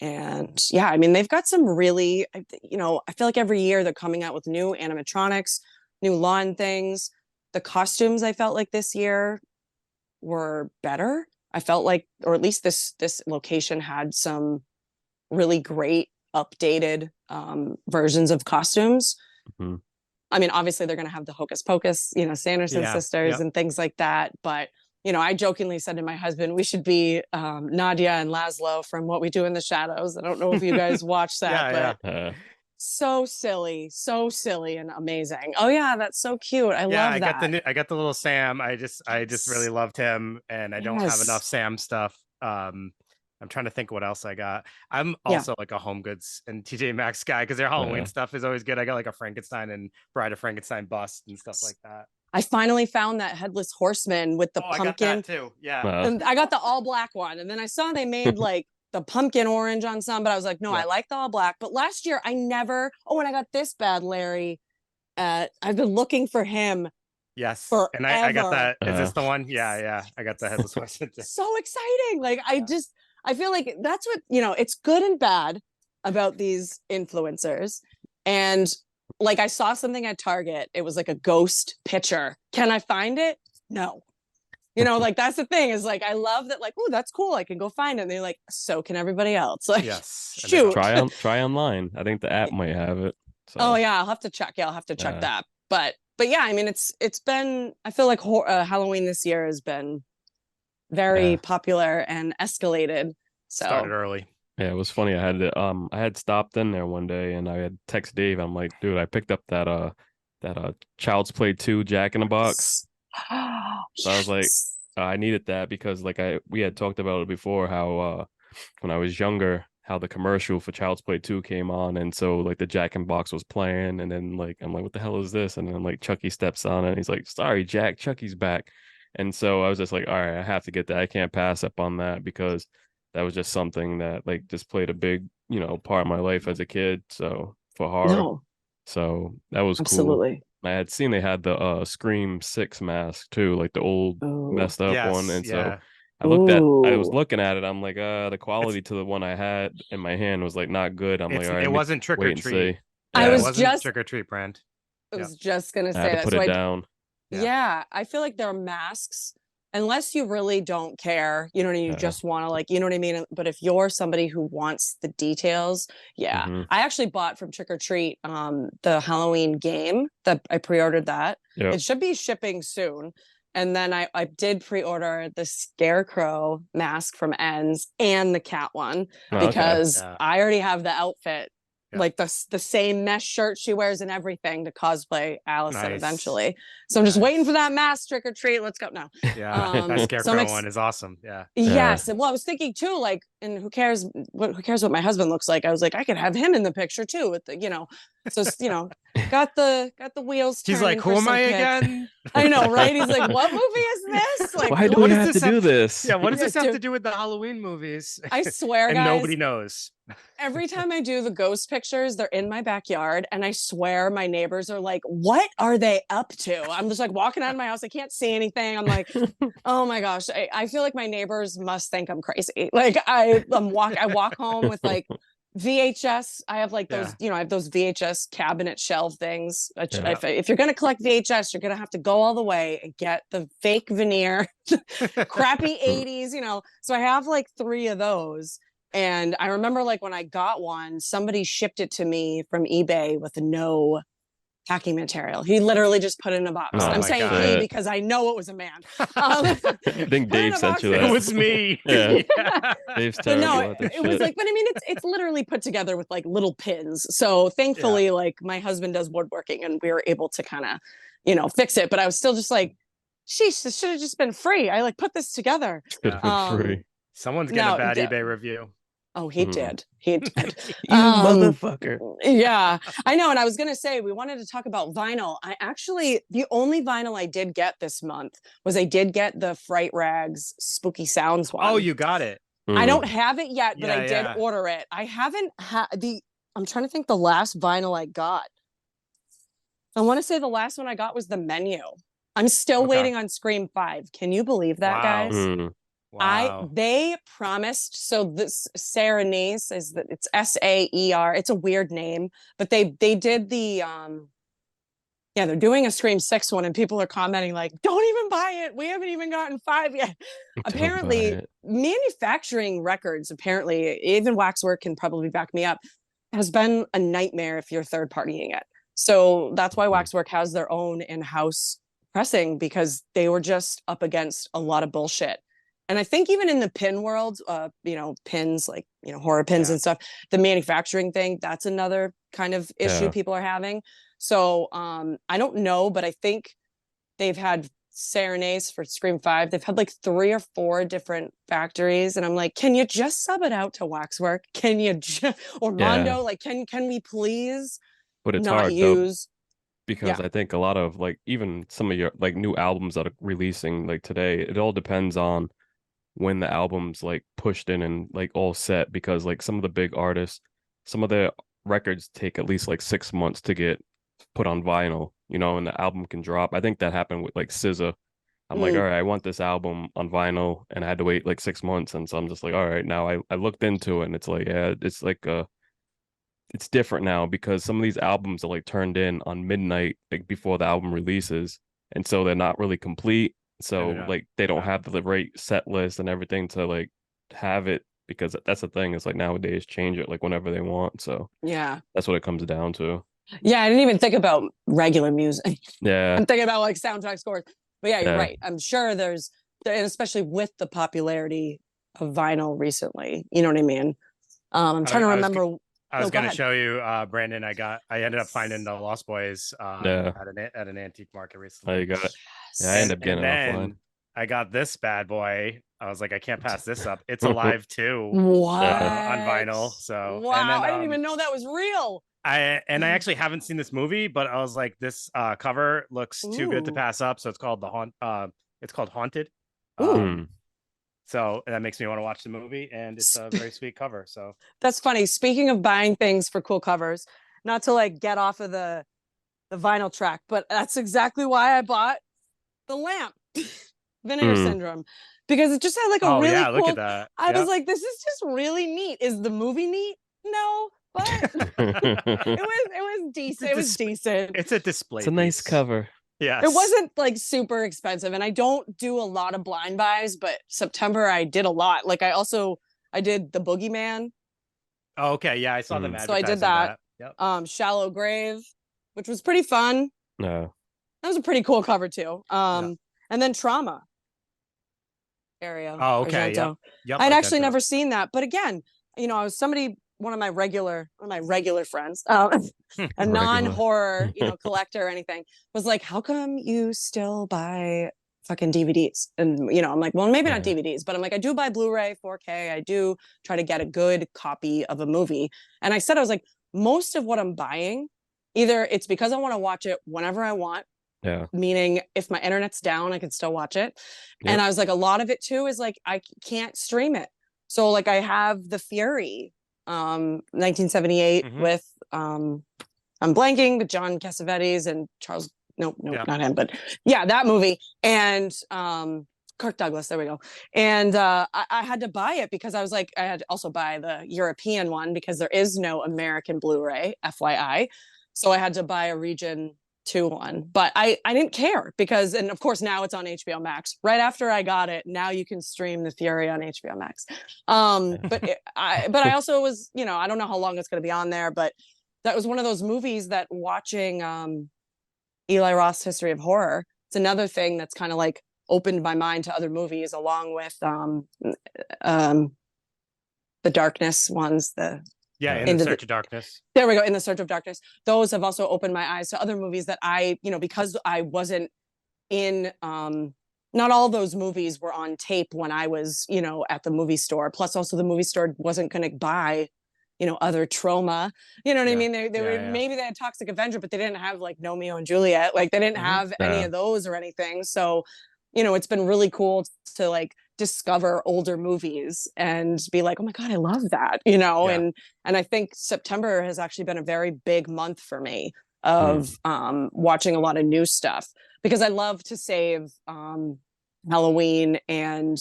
And yeah, I mean, they've got some really, I feel like every year they're coming out with new animatronics, new lawn things. The costumes I felt like this year were better. I felt like, or at least this location had some really great updated versions of costumes. Mm-hmm. I mean, obviously they're going to have the Hocus Pocus, Sanderson sisters and things like that. But, I jokingly said to my husband, we should be Nadia and Laszlo from What We Do in the Shadows. I don't know if you guys watch that, but so silly and amazing. Oh yeah, that's so cute. I love that. I got the little Sam. I just really loved him, and I don't have enough Sam stuff. I'm trying to think what else I got. I'm also like a Home Goods and TJ Maxx guy because their Halloween stuff is always good. I got like a Frankenstein and Bride of Frankenstein bust and stuff like that. I finally found that headless horseman with the pumpkin. I got that too. Yeah. And I got the all black one. And then I saw they made like the pumpkin orange on some, but I was like, no, I like the all black. But last year I never, and I got this bad Larry. I've been looking for him. Yes. Forever. And I got that. Is this the one? Yeah. I got the headless horseman. So exciting. Like I feel like that's what, it's good and bad about these influencers. And like I saw something at Target. It was like a ghost picture. Can I find it? No. Like that's the thing is like I love that, like, oh, that's cool. I can go find it. And they're like, so can everybody else. Like shoot. Try online. I think the app might have it. So. Oh yeah, I'll have to check. Yeah, I'll have to check that. But yeah, I mean it's been, I feel like Halloween this year has been very popular and escalated. So started early. Yeah, it was funny. I had stopped in there one day and I had text Dave. I'm like, dude, I picked up that Child's Play 2 Jack in the Box. So I was like, I needed that because like we had talked about it before how when I was younger, how the commercial for Child's Play 2 came on, and so like the Jack in the Box was playing, and then like I'm like, what the hell is this? And then like Chucky steps on it and he's like, sorry, Jack, Chucky's back. And so I was just like, all right, I have to get that. I can't pass up on that because that was just something that like just played a big, part of my life as a kid. So for horror. So that was absolutely cool. I had seen they had the Scream 6 mask too, like the old messed up one. And so I was looking at it. I'm like, the quality to the one I had in my hand was like not good. I'm like, all right, it wasn't Trick or Treat. I was just Trick or Treat brand. I was just gonna say I had to put it down. Yeah, I feel like their masks, unless you really don't care, you just want to like, you know what I mean? But if you're somebody who wants the details, I actually bought from Trick or Treat the Halloween game that I pre-ordered that. Yep. It should be shipping soon. And then I did pre-order the Scarecrow mask from Ends and the cat one because I already have the outfit. Yeah. Like the same mesh shirt she wears and everything to cosplay Allison eventually. So I'm just waiting for that mask. Trick or Treat. Let's go now. Yeah, that Scarecrow one is awesome. Yeah. Yes. Well, I was thinking too, like, and who cares what my husband looks like? I was like, I could have him in the picture too with the, so got the wheels. He's like, who am I again? I know, right? He's like, what movie is this? Like, why do we have to do this? Yeah, what does this have to do with the Halloween movies? I swear, and guys, nobody knows. Every time I do the ghost pictures, they're in my backyard, and I swear my neighbors are like, what are they up to? I'm just like walking out of my house. I can't see anything. I'm like, oh my gosh. I feel like my neighbors must think I'm crazy. Like I walk home with like VHS. I have like those, I have those VHS cabinet shelf things. If you're going to collect VHS, you're going to have to go all the way and get the fake veneer, crappy 80s, So I have like 3 of those. And I remember like when I got one, somebody shipped it to me from eBay with no packing material. He literally just put it in a box. I'm saying he because I know it was a man. I think Dave sent you that. It was me. Yeah. Dave's terrible. It was like, but I mean, it's literally put together with like little pins. So thankfully, like my husband does woodworking and we were able to kind of, fix it. But I was still just like, sheesh, this should have just been free. I like put this together. Free. Someone's getting a bad eBay review. Oh, he did. He did. You motherfucker. Yeah, I know. And I was going to say, we wanted to talk about vinyl. The only vinyl I did get this month was I did get the Fright Rags Spooky Sounds one. Oh, you got it. I don't have it yet, but Yeah, I did yeah. order it. I haven't had I'm trying to think the last vinyl I got. I want to say the last one I got was the Menu. I'm still Okay. waiting on Scream 5. Can you believe that, Wow. guys? Mm. Wow. They promised, so this Serenase is that it's Saer. It's a weird name, but they did the yeah, they're doing a Scream 6 one, and people are commenting like, don't even buy it. We haven't even gotten 5 yet. Don't buy Apparently, it. manufacturing records, apparently, even Waxwork can probably back me up, has been a nightmare if you're third partying it. So that's why Mhm. Waxwork has their own in-house pressing, because they were just up against a lot of bullshit. And I think even in the pin world, pins like, horror pins Yeah. and stuff, the manufacturing thing, that's another kind of issue Yeah. people are having. So I don't know, but I think they've had Serenase for Scream 5. They've had like 3 or 4 different factories. And I'm like, can you just sub it out to Waxwork? Can you or Yeah. Mondo? Like, can we please But it's not hard though, use because yeah. I think a lot of like even some of your like new albums that are releasing like today, it all depends on when the album's like pushed in and like all set, because like some of the big artists, some of the records take at least like 6 months to get put on vinyl, and the album can drop. I think that happened with like SZA. I'm like, all Mm, right, I want this album on vinyl, and I had to wait like 6 months. And so I'm just like, all right, now I looked into it, and it's like, yeah, it's like it's different now because some of these albums are like turned in on midnight, like before the album releases, and so they're not really complete. And So like they don't yeah. have the right set list and everything to like have it, because that's the thing. It's like nowadays change it like whenever they want. So yeah. that's what it comes down to. Yeah, I didn't even think about regular music. Yeah, I'm thinking about like soundtrack scores. But yeah, you're yeah, right. I'm sure and especially with the popularity of vinyl recently, you know what I mean? I'm trying to I was remember. I No, was go gonna ahead. show you, Brandon. I ended up finding the Lost Boys yeah. at an antique market Oh, recently, you got it. Yeah, I end Yes. up and getting it offline. then I got this bad boy. I was like, I can't pass this up. It's Alive too, Yeah. on What? vinyl. So, and Wow, then I didn't even know that was real. I actually haven't seen this movie, but I was like, this cover looks too good to Ooh. pass up. So it's called it's called Haunted. Ooh. Hmm. So that makes me want to watch the movie, and it's a very sweet cover. So That's funny. Speaking of buying things for cool covers, not to like get off of the vinyl track, but that's exactly why I bought the lamp, Vinegar Hmm. Syndrome, because it just had like a oh really yeah, look at cool. that. I was Yep. like, this is just really neat. Is the movie neat? No, but it was It's a decent. It was decent. it's a It's display a nice piece. cover. It Yes. wasn't like super expensive, and I don't do a lot of blind buys, but September I did a lot. Like I did the Boogeyman, Oh, okay. Yeah, I saw them Hmm. so I did advertising that. that. Yep. Shallow Grave, which was pretty fun. No. That was a pretty cool cover too. Yeah. And then Trauma area Oh, okay. Yep. Argento. Yep. I'd actually Argento. never seen that, but again, I was one of my regular friends, a Regular. non-horror, collector or anything, was like, how come you still buy fucking DVDs? And I'm like, well, maybe not Yeah. DVDs, but I'm like, I do buy Blu-ray, 4K. I do try to get a good copy of a movie. And I was like, most of what I'm buying, either it's because I want to watch it whenever I want, Yeah. meaning if my internet's down, I can still watch it. And Yep. I was like, a lot of it too is like, I can't stream it. So like I have The Fury, 1978 Mm-hmm. with, I'm blanking, but John Cassavetes and Charles, nope, Yeah. not him, but yeah, that movie. And, Kirk Douglas, there we go. And I had to buy it because I was like, I had to also buy the European one because there is no American Blu-ray, FYI. So I had to buy a region 2 one, but I didn't care because, and of course now it's on HBO Max. Right after I got it, now you can stream The Fury on HBO Max. But I also was, I don't know how long it's going to be on there, but that was one of those movies that watching Eli Roth's History of Horror. It's another thing that's kind of like opened my mind to other movies, along with um, the Darkness ones, the Yeah. In the into the Search of Darkness. there we go, In the Search of Darkness. Those have also opened my eyes to other movies that because I wasn't in not all those movies were on tape when I was, at the movie store. Plus also the movie store wasn't going to buy, other trauma. You know what I Yeah. mean? They were, Yeah. maybe they had Toxic Avenger, but they didn't have like Romeo and Juliet. Like they didn't Mm-hmm. have any Yeah. of those or anything. So, it's been really cool to like discover older movies and be like, oh my God, I love that, you know? Yeah. And I think September has actually been a very big month for me Hmm. of watching a lot of new stuff, because I love to save Halloween and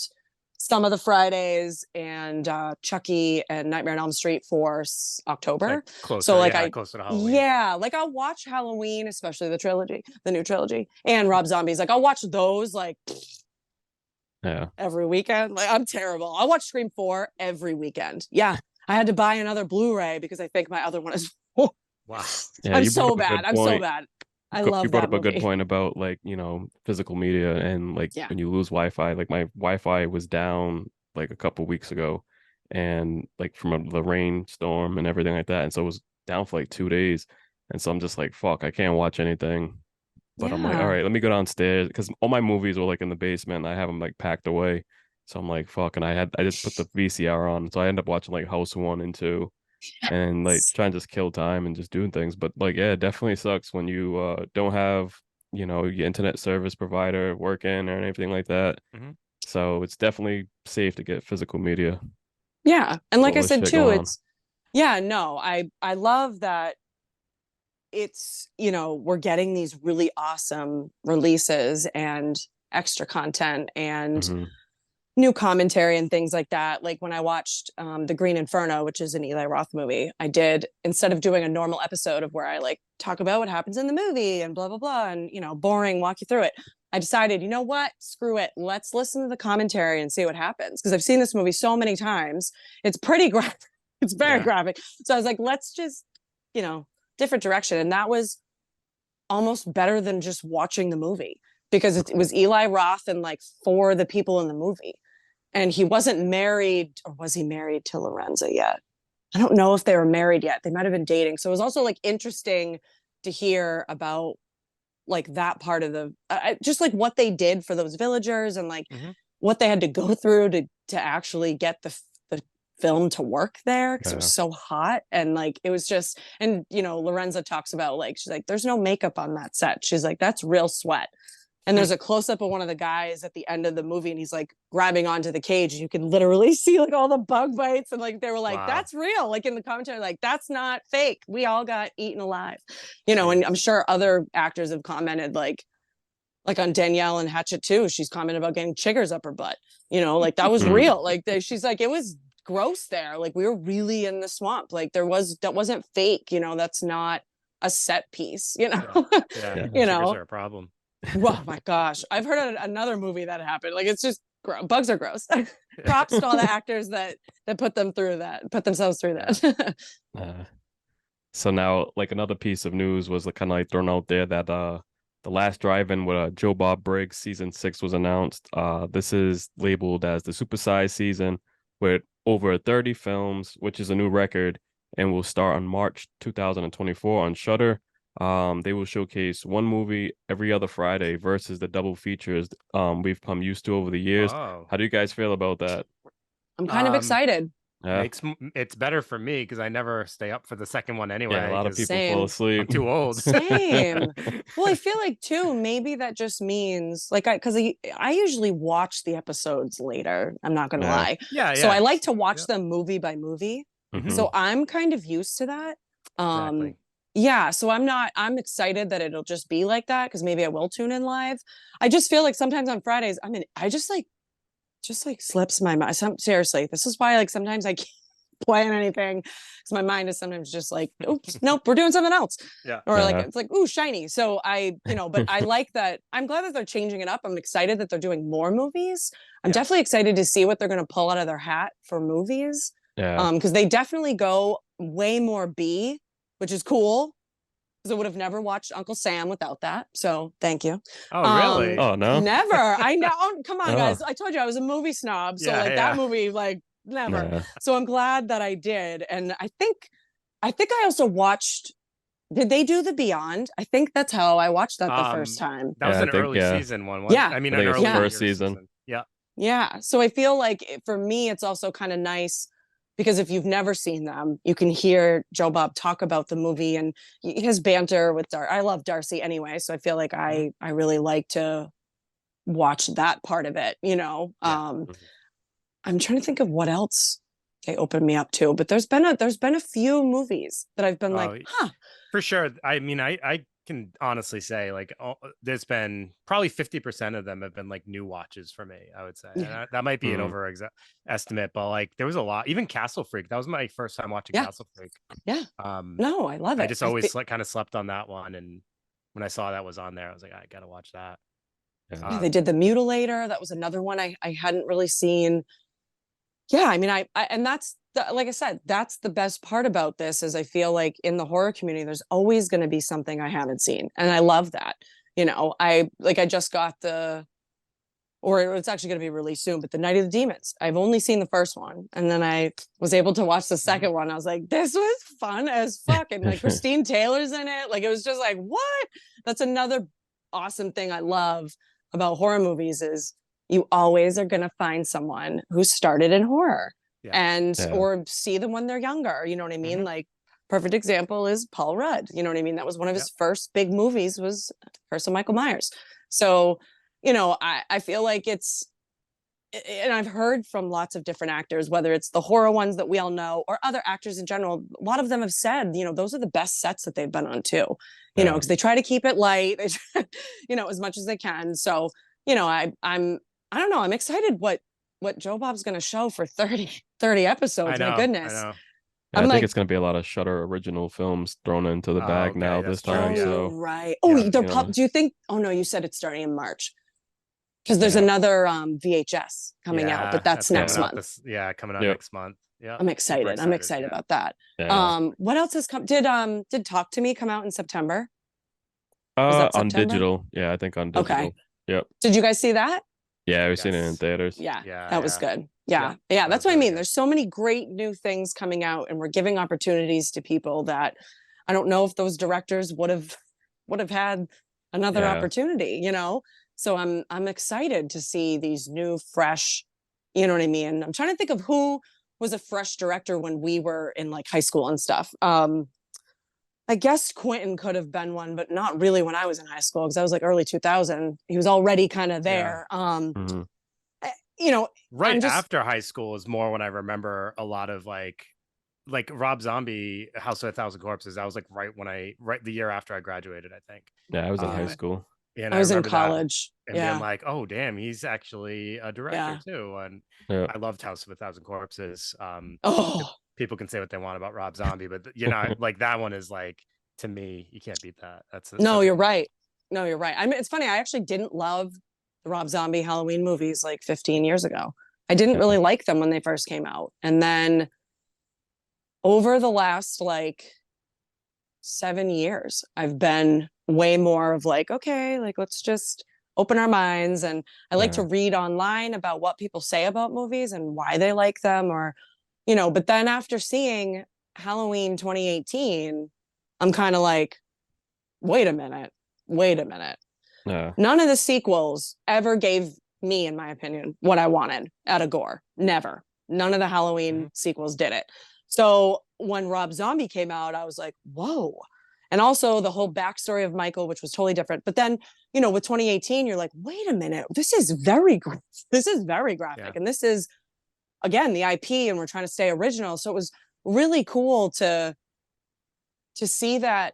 some of the Fridays and Chucky and Nightmare on Elm Street for October. Like So closer, like yeah, closer to Halloween. yeah, like I'll watch Halloween, especially the trilogy, the new trilogy, and Rob Zombie's. Like I'll watch those like Yeah. every weekend. Like I'm terrible. I'll watch Scream 4 every weekend. Yeah. I had to buy another Blu-ray because I think my other one is full. Wow. Yeah, I'm you brought so up a bad. good I'm so point. bad. I You love brought that up a good movie. point about like, physical media and like Yeah. when you lose Wi-Fi. Like my Wi-Fi was down like a couple weeks ago and like from the rainstorm and everything like that. And so it was down for like 2 days. And so I'm just like, fuck, I can't watch anything. But I'm like, all Yeah. right, let me go downstairs because all my movies were like in the basement. And I have them like packed away. So I'm like, fuck. And I just put the VCR on. So I end up watching like House 1 and 2 and like trying to just kill time and just doing things. But like, yeah, it definitely sucks when you don't have, your internet service provider working or anything like that. Mhm. So it's definitely safe to get physical media Yeah. And with like all I this said shit too, going on. it's yeah, no, I love that it's, we're getting these really awesome releases and extra content and Hmm. new commentary and things like that. Like when I watched The Green Inferno, which is an Eli Roth movie, I did, instead of doing a normal episode of where I like talk about what happens in the movie and blah blah blah and boring, walk you through it, I decided, you know what, screw it, let's listen to the commentary and see what happens, because I've seen this movie so many times. It's pretty graphic. It's very Yeah. graphic. So I was like, let's just, different direction. And that was almost better than just watching the movie, because it was Eli Roth and like four of the people in the movie. And he wasn't married, or was he married to Lorenza yet? I don't know if they were married yet. They might have been dating. So it was also like interesting to hear about like that part of the just like what they did for those villagers and like Mhm. what they had to go through to actually get the film to work there, because it was Yeah. so hot. And like it was just, and Lorenza talks about, like, she's like, there's no makeup on that set. She's like, that's real sweat. And there's a close up of one of the guys at the end of the movie, and he's like grabbing onto the cage. You can literally see like all the bug bites, and like they were like, Wow. "That's real." Like in the commentary, like that's not fake. We all got eaten alive, And Jeez. I'm sure other actors have commented, like on Danielle and Hatchet too. She's commented about getting chiggers up her butt. Like that was Mm. real. Like she's like, it was gross there. Like we were really in the swamp. Like that wasn't fake. That's not a set piece. Yeah. Yeah. Chiggers are a problem. Oh my gosh. I've heard another movie that happened. Like it's just bugs are gross. Props to all the actors that put themselves through that. Uh, so now, like another piece of news was like kind of like thrown out there that the last drive-in with Joe Bob Briggs season 6 was announced. This is labeled as the supersized season with over 30 films, which is a new record, and will start on March 2024 on Shudder. They will showcase one movie every other Friday versus the double features we've come used to over the years. Oh. How do you guys feel about that? I'm kind of Um, excited. Yeah, it's better for me because I never stay up for the second one yeah, a anyway lot of because people fall Same. asleep. I'm too old. Same. Well, I feel like too, maybe that just means like because I usually watch the episodes later. I'm not gonna Yeah. lie. Yeah, So I yeah. like to watch Yep. them movie by movie. Mhm. So I'm kind of used to that. Exactly. Yeah, so I'm excited that it'll just be like that, because maybe I will tune in live. I just feel like sometimes on Fridays, I just like slips my mind. Seriously, this is why like sometimes I can't plan anything, because my mind is sometimes just like, oops, nope, we're doing something else. Yeah. Or like Yeah. it's like, ooh, shiny. So but I like that. I'm glad that they're changing it up. I'm excited that they're doing more movies. I'm Yeah. definitely excited to see what they're going to pull out of their hat for movies. Yeah. Because they definitely go way more B, which is cool, because I would have never watched Uncle Sam without that. So thank you. Oh, really? Oh no. Never. I know. Oh, come on, Oh. guys. I told you I was a movie snob. So Yeah, like yeah. that movie, like never. Yeah. So I'm glad that I did. And I think I also watched, did they do The Beyond? I think that's how I watched that the first time. That was Yeah, I an think, early yeah. season one. Yeah. I mean, I an think it's early first season. Yeah. Yeah. So I feel like for me, it's also kind of nice, because if you've never seen them, you can hear Joe Bob talk about the movie and his banter with Darcy. I love Darcy anyway. So I feel like I really like to watch that part of it, you know. I'm trying to think of what else they opened me up to, but there's been a few movies that I've been like, huh. For sure. I mean, I can honestly say like there's been probably 50% of them have been like new watches for me, I would say. Yeah. And that might be an estimate, but like there was a lot. Even Castle Freak, that was my first time watching Castle Freak. Yeah. No, I love it. I just always like kind of slept on that one, and when I saw that was on there, I was like, I gotta watch that. Yeah, they did The Mutilator. That was another one I hadn't really seen. Yeah, I mean, I and that's like I said, that's the best part about this is I feel like in the horror community, there's always going to be something I haven't seen, and I love that. You know, I just got or it's actually going to be released soon, but the Night of the Demons. I've only seen the first one, and then I was able to watch the second one. I was like, this was fun as fuck, and like Christine Taylor's in it. Like it was just like, what? That's another awesome thing I love about horror movies is you always are going to find someone who started in horror or see them when they're younger. You know what I mean? Like perfect example is Paul Rudd. You know what I mean? That was one of his first big movies was Curse of Michael Myers. So, you know, I feel like and I've heard from lots of different actors, whether it's the horror ones that we all know or other actors in general, a lot of them have said, you know, those are the best sets that they've been on too, you know, because they try to keep it light, you know, as much as they can. So, you know, I don't know. I'm excited what Joe Bob's going to show for 30 episodes. My goodness. I know. Yeah, I think it's going to be a lot of Shudder original films thrown into the bag now this time. So right. Oh, do you think? Oh no, you said it's starting in March because there's another VHS coming out, but that's next month. Coming out next month. Yeah, I'm excited. I'm excited about that. What else has come? Did Talk to Me come out in September? On digital. Yeah, I think on digital. Okay. Yep. Did you guys see that? Yeah, we've seen it in theaters. Yeah, that was good. Yeah, that's what I mean. There's so many great new things coming out, and we're giving opportunities to people that I don't know if those directors would have had another opportunity, you know? So I'm excited to see these new, fresh, you know what I mean? I'm trying to think of who was a fresh director when we were in like high school and stuff. I guess Quentin could have been one, but not really when I was in high school because I was like early 2000. He was already kind of there. You know, after high school is more when I remember a lot of like Rob Zombie, House of a Thousand Corpses. That was like right the year after I graduated, I think. Yeah, I was in high school. And I was in college. And being like, oh damn, he's actually a director too. And I loved House of a Thousand Corpses. People can say what they want about Rob Zombie, but you know, like that one is like, to me, you can't beat that. You're right. No, you're right. I mean, it's funny. I actually didn't love the Rob Zombie Halloween movies like 15 years ago. I didn't really like them when they first came out. And then over the last like 7 years, I've been way more of like, okay, like let's just open our minds. And I like to read online about what people say about movies and why they like them or, you know, but then after seeing Halloween 2018, I'm kind of like, wait a minute. None of the sequels ever gave me, in my opinion, what I wanted out of gore. Never. None of the Halloween sequels did it. So when Rob Zombie came out, I was like, whoa. And also the whole backstory of Michael, which was totally different. But then, you know, with 2018, you're like, wait a minute, this is very graphic. And this is, again, the IP, and we're trying to stay original. So it was really cool to see that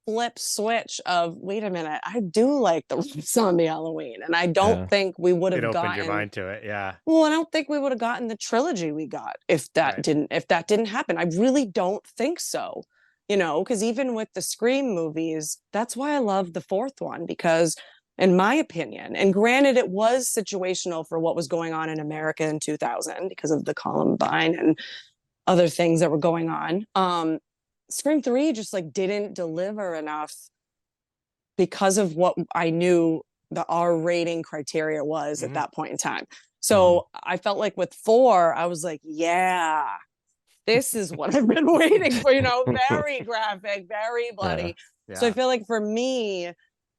flip switch of, wait a minute, I do like the Zombie Halloween. And I don't think we would have gotten your mind to it. Yeah. Well, I don't think we would have gotten the trilogy we got if that didn't happen. I really don't think so. You know, because even with the Scream movies, that's why I love the fourth one, because in my opinion, and granted it was situational for what was going on in America in 2000 because of the Columbine and other things that were going on. Scream 3 just like didn't deliver enough because of what I knew the R rating criteria was at that point in time. So I felt like with 4, I was like, yeah, this is what I've been waiting for, you know, very graphic, very bloody. Yeah. So I feel like for me,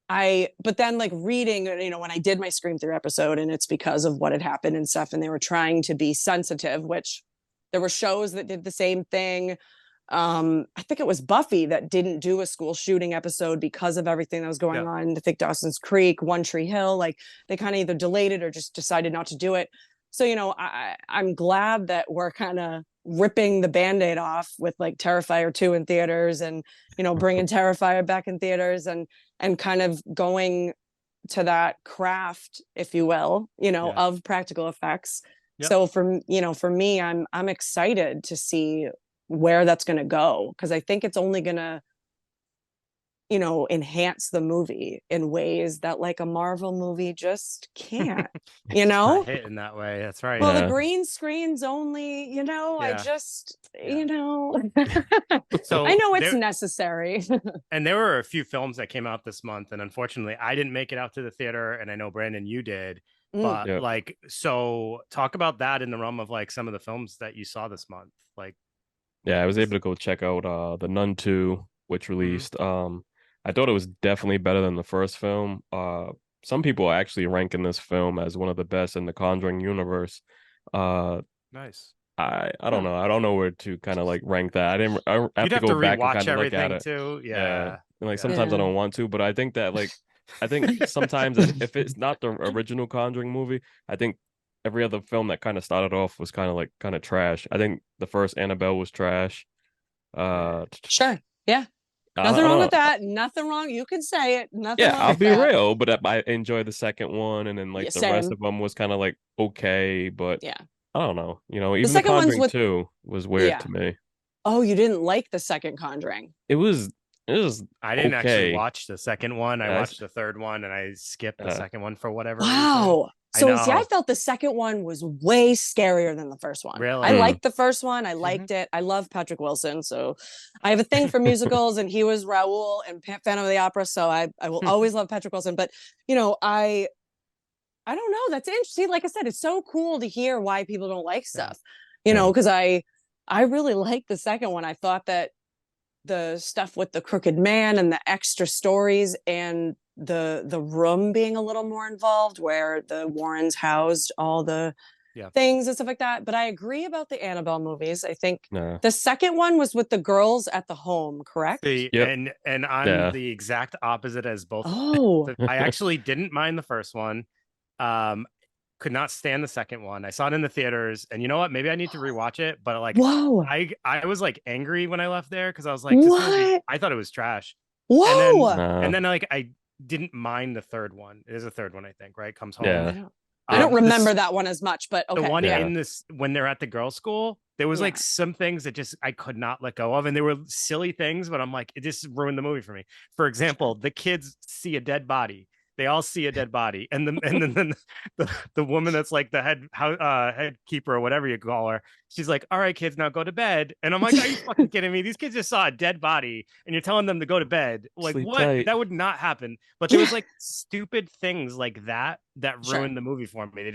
but then like reading, you know, when I did my Scream 3 episode, and it's because of what had happened and stuff, and they were trying to be sensitive, which there were shows that did the same thing. I think it was Buffy that didn't do a school shooting episode because of everything that was going on. I think Dawson's Creek, One Tree Hill, like they kind of either delayed it or just decided not to do it. So, I'm glad that we're kind of ripping the Band-Aid off with like Terrifier 2 in theaters, and, bringing Terrifier back in theaters, and kind of going to that craft, if you will, of practical effects. Yep. So for me, I'm excited to see where that's going to go, because I think it's only going to enhance the movie in ways that like a Marvel movie just can't. Not hitting that way. That's right. Well, the green screen's only, I just, So I know it's necessary. And there were a few films that came out this month, and unfortunately I didn't make it out to the theater, and I know Brandon, you did. But like, so talk about that in the realm of like some of the films that you saw this month. Like, I was able to go check out The Nun 2, which released. I thought it was definitely better than the first film. Some people are actually ranking this film as one of the best in the Conjuring universe. Nice. I don't know. I don't know where to kind of like rank that. I have to go back and kind of look at it too. And like sometimes I don't want to, but I think that like I think sometimes if it's not the original Conjuring movie, I think every other film that kind of started off was kind of trash. I think the first Annabelle was trash. Sure. Yeah. Nothing wrong with that. Nothing wrong. You can say it. Nothing wrong I'll with be that. real, but I enjoyed the second one, and then like the rest of them was kind of like okay, but I don't know. Even the Conjuring 2 was weird to me. Oh, you didn't like the second Conjuring? It was I didn't okay. actually watch the second one. I watched the third one, and I skipped the second one for whatever reason. Wow. So see, I felt the second one was way scarier than the first one. Really? I liked the first one. I liked it. I love Patrick Wilson, so I have a thing for musicals, and he was Raoul and Phantom of the Opera, so I will always love Patrick Wilson. But I don't know. That's interesting. Like I said, it's so cool to hear why people don't like stuff. Because I really liked the second one. I thought that the stuff with the crooked man and the extra stories and the room being a little more involved, where the Warrens housed all the things and stuff like that. But I agree about the Annabelle movies. I think the second one was with the girls at the home, correct? And I'm the exact opposite as both. I actually didn't mind the first one. Could not stand the second one. I saw it in the theaters, and you know what? Maybe I need to rewatch it. But like, I was like angry when I left there, because I was like, this movie, I thought it was trash. And then like I didn't mind the third one. There's a third one, I think, right? Comes home. I don't remember that one as much, but okay. The one in this, when they're at the girls' school, there was like some things that just I could not let go of, and they were silly things, but I'm like, it just ruined the movie for me. For example, the kids see a dead body. They all see a dead body, and then the woman that's like the head keeper or whatever you call her, she's like, "All right, kids, now go to bed." And I'm like, "Are you fucking kidding me? These kids just saw a dead body, and you're telling them to go to bed? Like, Sleep what? tight. That would not happen." But there was like stupid things like that ruined the movie for me.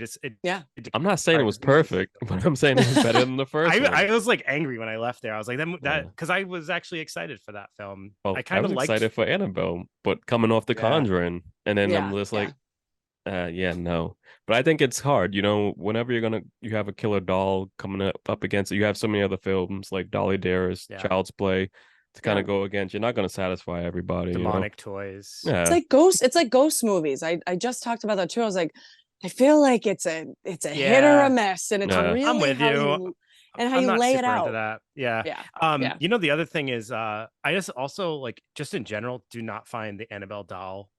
I'm not saying it was perfect, but I'm saying it was better than the first one. I was like angry when I left there. I was like that because I was actually excited for that film. Well, I was excited for Annabelle, but coming off the Conjuring, and then I'm just like, no. But I think it's hard, whenever you have a killer doll coming up against it. You have so many other films like Dolly Dare's Child's Play to kind of go against. You're not going to satify everybody. Demonic toys. Yeah. It's like ghost movies. I just talked about that too. I was like, I feel like it's a hit or a miss, and it's really I'm with you. How you lay it out. That. The other thing is, I just also like, just in general, do not find the Annabelle doll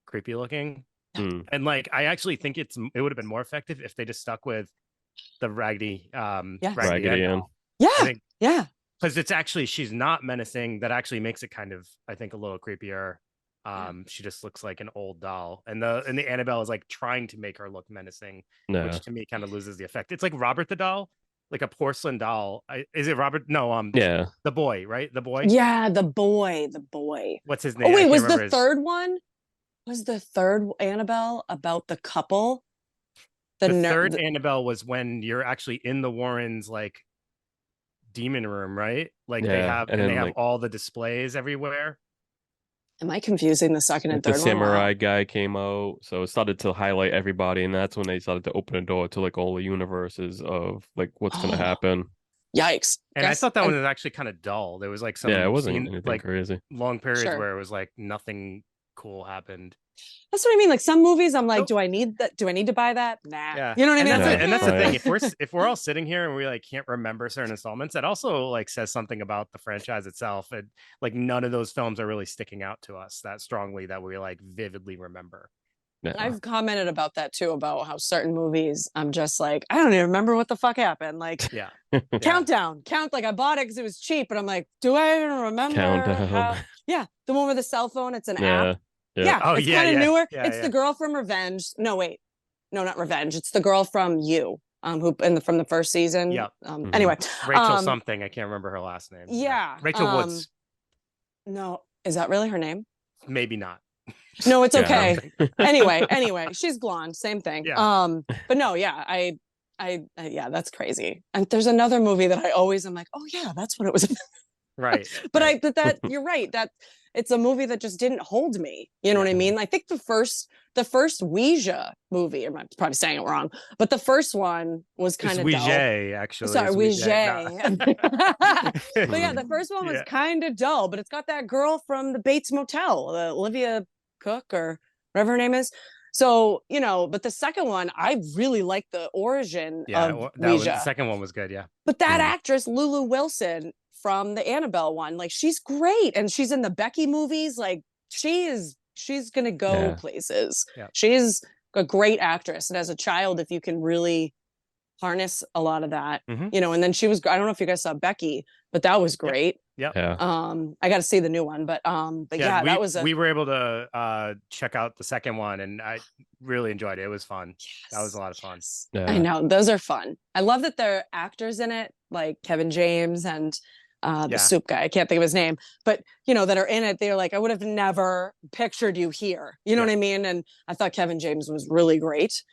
creepy looking. And like, I actually think it would have been more effective if they just stuck with the Raggedy Ann. Because it's actually, she's not menacing. That actually makes it kind of, I think, a little creepier. She just looks like an old doll, and the Annabelle is like trying to make her look menacing, which to me kind of loses the effect. It's like Robert the doll, like a porcelain doll. Is it Robert? No, the boy, right? The boy. Yeah, the boy. What's his name? Oh wait, was the third one? Was the third Annabelle about the couple? The third Annabelle was when you're actually in the Warrens like demon room, right? Like they have all the displays everywhere. Am I confusing the second and third one? The samurai guy came out, so it started to highlight everybody, and that's when they started to open a door to like all the universes of like what's gonna happen. Yikes. And I Guess thought that one was actually kind of dull. There was like some Yeah, it wasn't scene, anything like crazy. long periods Sure. where it was like nothing cool happened. That's what I mean. Like some movies, I'm like, Nope. do I need that? Do I need to buy that? Nah. Yeah, You know what I and mean? that's I'm it. like, And that's the Oh, thing. yeah. If we're all sitting here and we like can't remember certain installments, that also like says something about the franchise itself. And like none of those films are really sticking out to us that strongly that we like vividly remember. Yeah. I've commented about that too, about how certain movies, I'm just like, I don't even remember what the fuck happened. Like Yeah. Countdown, like I bought it because it was cheap, but I'm like, do I even remember Countdown. how? Yeah, the one with the cell phone, it's an app. Yeah. Yeah. Yeah, Oh it's yeah, kind of yeah, newer. yeah, It's yeah. the girl from Revenge. No, wait, no, not Revenge. It's the girl from You, who from the first season. Yep. Anyway, Rachel something. I can't remember her last name. yeah, Rachel Woods. No, is that really her name? Maybe not. No, it's Yeah, okay. Anyway, she's blonde, same thing. Yeah. But no, yeah, I yeah, that's crazy. And there's another movie that I'm like, oh yeah, that's what it was about. Right. But right. but that you're right, that it's a movie that just didn't hold me. You know what I mean? I think the first Ouija movie, I'm probably saying it wrong, but the first one was kind of dull. Ouija, actually. Sorry, It's Ouija. No. But yeah, the first one was kind of dull, but it's got that girl from the Bates Motel, Olivia Cook or whatever her name is. So, you know, but the second one, I really like the origin of Ouija. The second one was good, yeah. But that actress, Lulu Wilson from the Annabelle one, like she's great. And she's in the Becky movies. Like she's gonna go places. Yeah. She's a great actress. And as a child, if you can really harness a lot of that, you know, and then she was, I don't know if you guys saw Becky, but that was great. Yeah. I got to see the new one, but yeah, that was we were able to check out the second one and I really enjoyed it. It was fun. That was a lot of fun. Yeah. I know, those are fun. I love that there are actors in it like Kevin James and the soup guy, I can't think of his name, but you know, that are in it. They're like, I would have never pictured you here, you know what I mean? And I thought Kevin James was really great.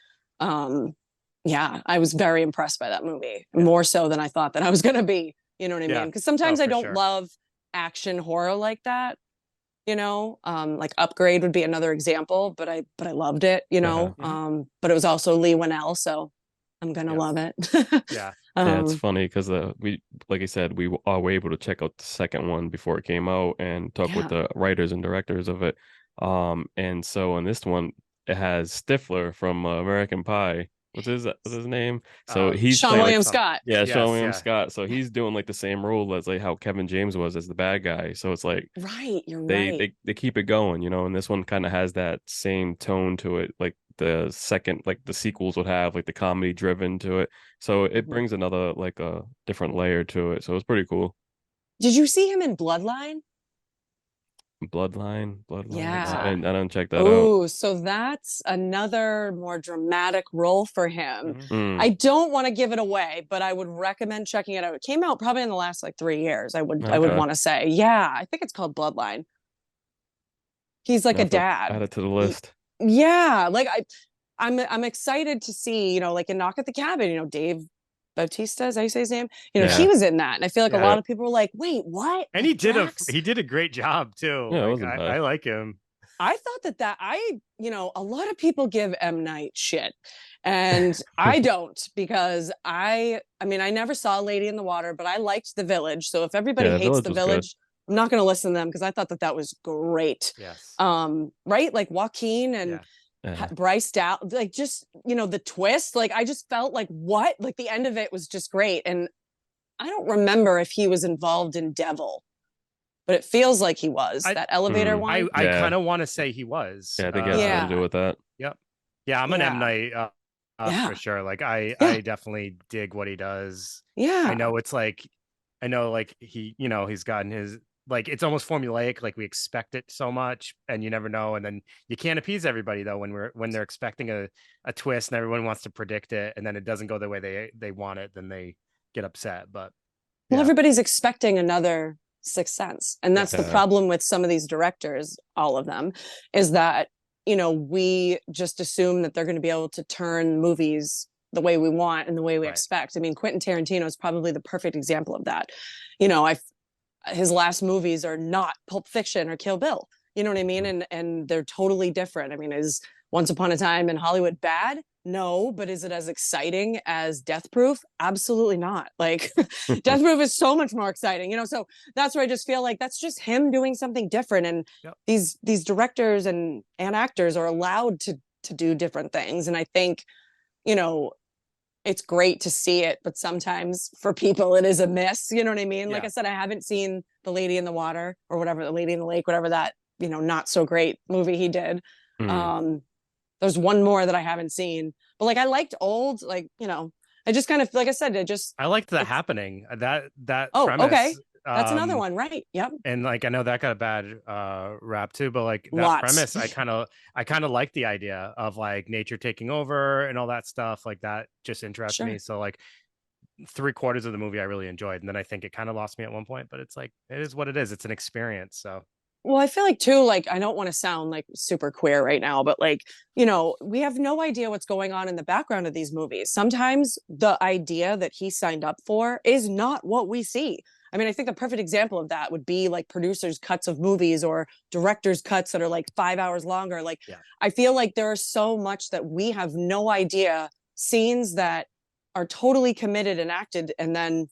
Yeah, I was very impressed by that movie, more so than I thought that I was going to be. You know what I mean? Because sometimes I don't love action horror like that. You know, like Upgrade would be another example, but I loved it. You know, but it was also Lee Winnell, so I'm gonna love it. Yeah, it's funny because we, like I said, we were able to check out the second one before it came out and talk with the writers and directors of it. And so in this one, it has Stifler from American Pie. What's his name? So he's Sean playing, William Scott. Yeah, Sean William Scott. So he's doing like the same role as like how Kevin James was as the bad guy. So it's like you're right. They keep it going, you know, and this one kind of has that same tone to it, like the second, like the sequels would have, like the comedy driven to it. So it brings another like a different layer to it. So it's pretty cool. Did you see him in Bloodline? Bloodline. Yeah. I don't check that out. Oh, so that's another more dramatic role for him. I don't want to give it away, but I would recommend checking it out. It came out probably in the last like 3 years. I would want to say. Yeah, I think it's called Bloodline. He's like a dad. Add it to the list. Yeah, like I'm excited to see, you know, like in Knock at the Cabin, you know, Dave Bautista, is that how you say his name? You know, he was in that. And I feel like a lot of people were like, wait, what? And he did a great job too. Yeah, like, I like him. I thought that you know, a lot of people give M. Night shit. And I don't, because I mean, I never saw Lady in the Water, but I liked The Village. So if everybody hates The Village, I'm not going to listen to them because I thought that was great. Yes. Right? Like Joaquin and Bryce Dow, like just, you know, the twist, like I just felt like what, like the end of it was just great. And I don't remember if he was involved in Devil, but it feels like he was. That elevator one. I kind of want to say he was. Yeah, I think it has something to do with that. Yep. Yeah, I'm an M. Night for sure. Like I definitely dig what he does. Yeah. I know like he, you know, he's gotten his, like it's almost formulaic, like we expect it so much and you never know, and then you can't appease everybody though when they're expecting a twist and everyone wants to predict it and then it doesn't go the way they want it, then they get upset. But well, everybody's expecting another Sixth Sense, and that's the problem with some of these directors, all of them, is that, you know, we just assume that they're going to be able to turn movies the way we want and the way we expect. I mean, Quentin Tarantino is probably the perfect example of that. You know, his last movies are not Pulp Fiction or Kill Bill. You know what I mean? And they're totally different. I mean, is Once Upon a Time in Hollywood bad? No, but is it as exciting as Death Proof? Absolutely not. Like Death Proof is so much more exciting, you know. So that's where I just feel like that's just him doing something different. And Yep. these directors and actors are allowed to do different things. And I think, you know, it's great to see it, but sometimes for people it is a miss. You know what I mean? Like Yeah. I said, I haven't seen The Lady in the Water or whatever, The Lady in the Lake, whatever that, you know, not so great movie he did. Mm. There's one more that I haven't seen, but like I liked old, like, you know, I just kind of, like I said, I liked The it's, Happening. That oh, okay. premise, That's another um, one, right? Yep. and like I know that got a bad rap too, but like that Lots. premise, I kind of like the idea of like nature taking over and all that stuff. Like that just interests me. Sure. So like 3/4 of the movie I really enjoyed, and then I think it kind of lost me at one point. But it's like it is what it is. It's an experience. So Well, I feel like too, like I don't want to sound like super queer right now, but like, you know, we have no idea what's going on in the background of these movies. Sometimes the idea that he signed up for is not what we see. I mean, I think the perfect example of that would be like producers' cuts of movies or directors' cuts that are like 5 hours longer. Like, yeah, I feel like there is so much that we have no idea, scenes that are totally committed and acted, and then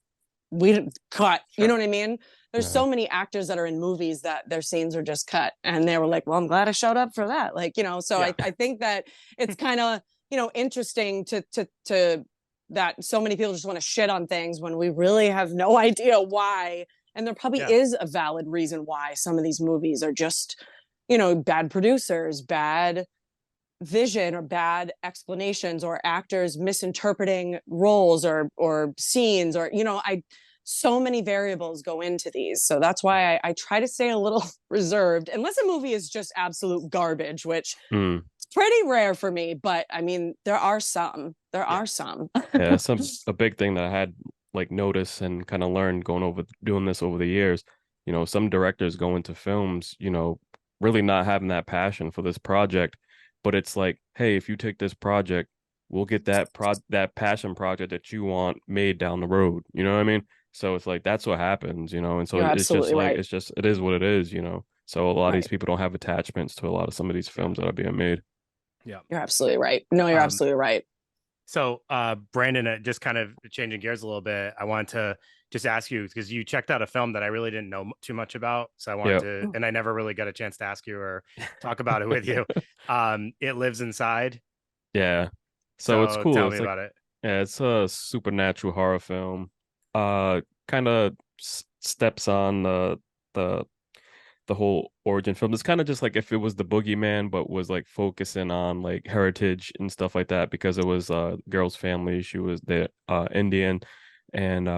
we cut. You know sure, what I mean? There's Yeah. so many actors that are in movies that their scenes are just cut, and they were like, well, I'm glad I showed up for that. Like, you know, so yeah, I think that it's kind of, you know, interesting to that so many people just want to shit on things when we really have no idea why. And there probably yeah, is a valid reason why some of these movies are just, you know, bad producers, bad vision, or bad explanations, or actors misinterpreting roles or scenes, or, you know, I so many variables go into these. So that's yeah, why I try to stay a little reserved unless a movie is just absolute garbage, which Mm. is pretty rare for me. But I mean, there are some. There yeah, are some. Yeah, it's a big thing that I had like noticed and kind of learned going over doing this over the years. You know, some directors go into films, you know, really not having that passion for this project, but it's like, hey, if you take this project, we'll get that passion project that you want made down the road. You know what I mean? So it's like that's what happens, you know, and so You're it's just absolutely like right. it's just it is what it is, you know. So a lot of these Right. people don't have attachments to a lot of some of these yeah, films that are being made. yeah. You're absolutely right. No, you're Um, absolutely right. So, Brandon, just kind of changing gears a little bit, I wanted to just ask you because you checked out a film that I really didn't know too much about. So I wanted Yeah. to, and I never really got a chance to ask you or talk about it with you. It Lives Inside. Yeah. So it's So cool. tell me It's like about it. yeah, it's a supernatural horror film. Kind of steps on the the whole origin film. It's kind of just like if it was the Boogeyman, but was like focusing on like heritage and stuff like that because it was girl's family. She was the Indian, and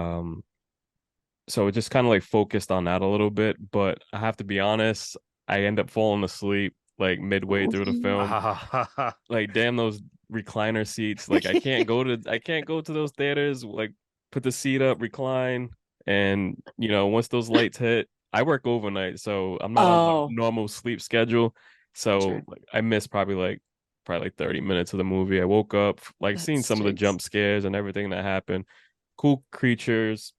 so it just kind of like focused on that a little bit. But I have to be honest, I end up falling asleep like midway through the film. Like damn those recliner seats. Like I can't go to those theaters. Like put the seat up, recline, and you know once those lights hit, I work overnight, so I'm not on a Oh, normal sleep schedule. So sure. like I missed probably like 30 minutes of the movie. I woke up like That seeing some of the stinks. jump scares and everything that happened. Cool creatures,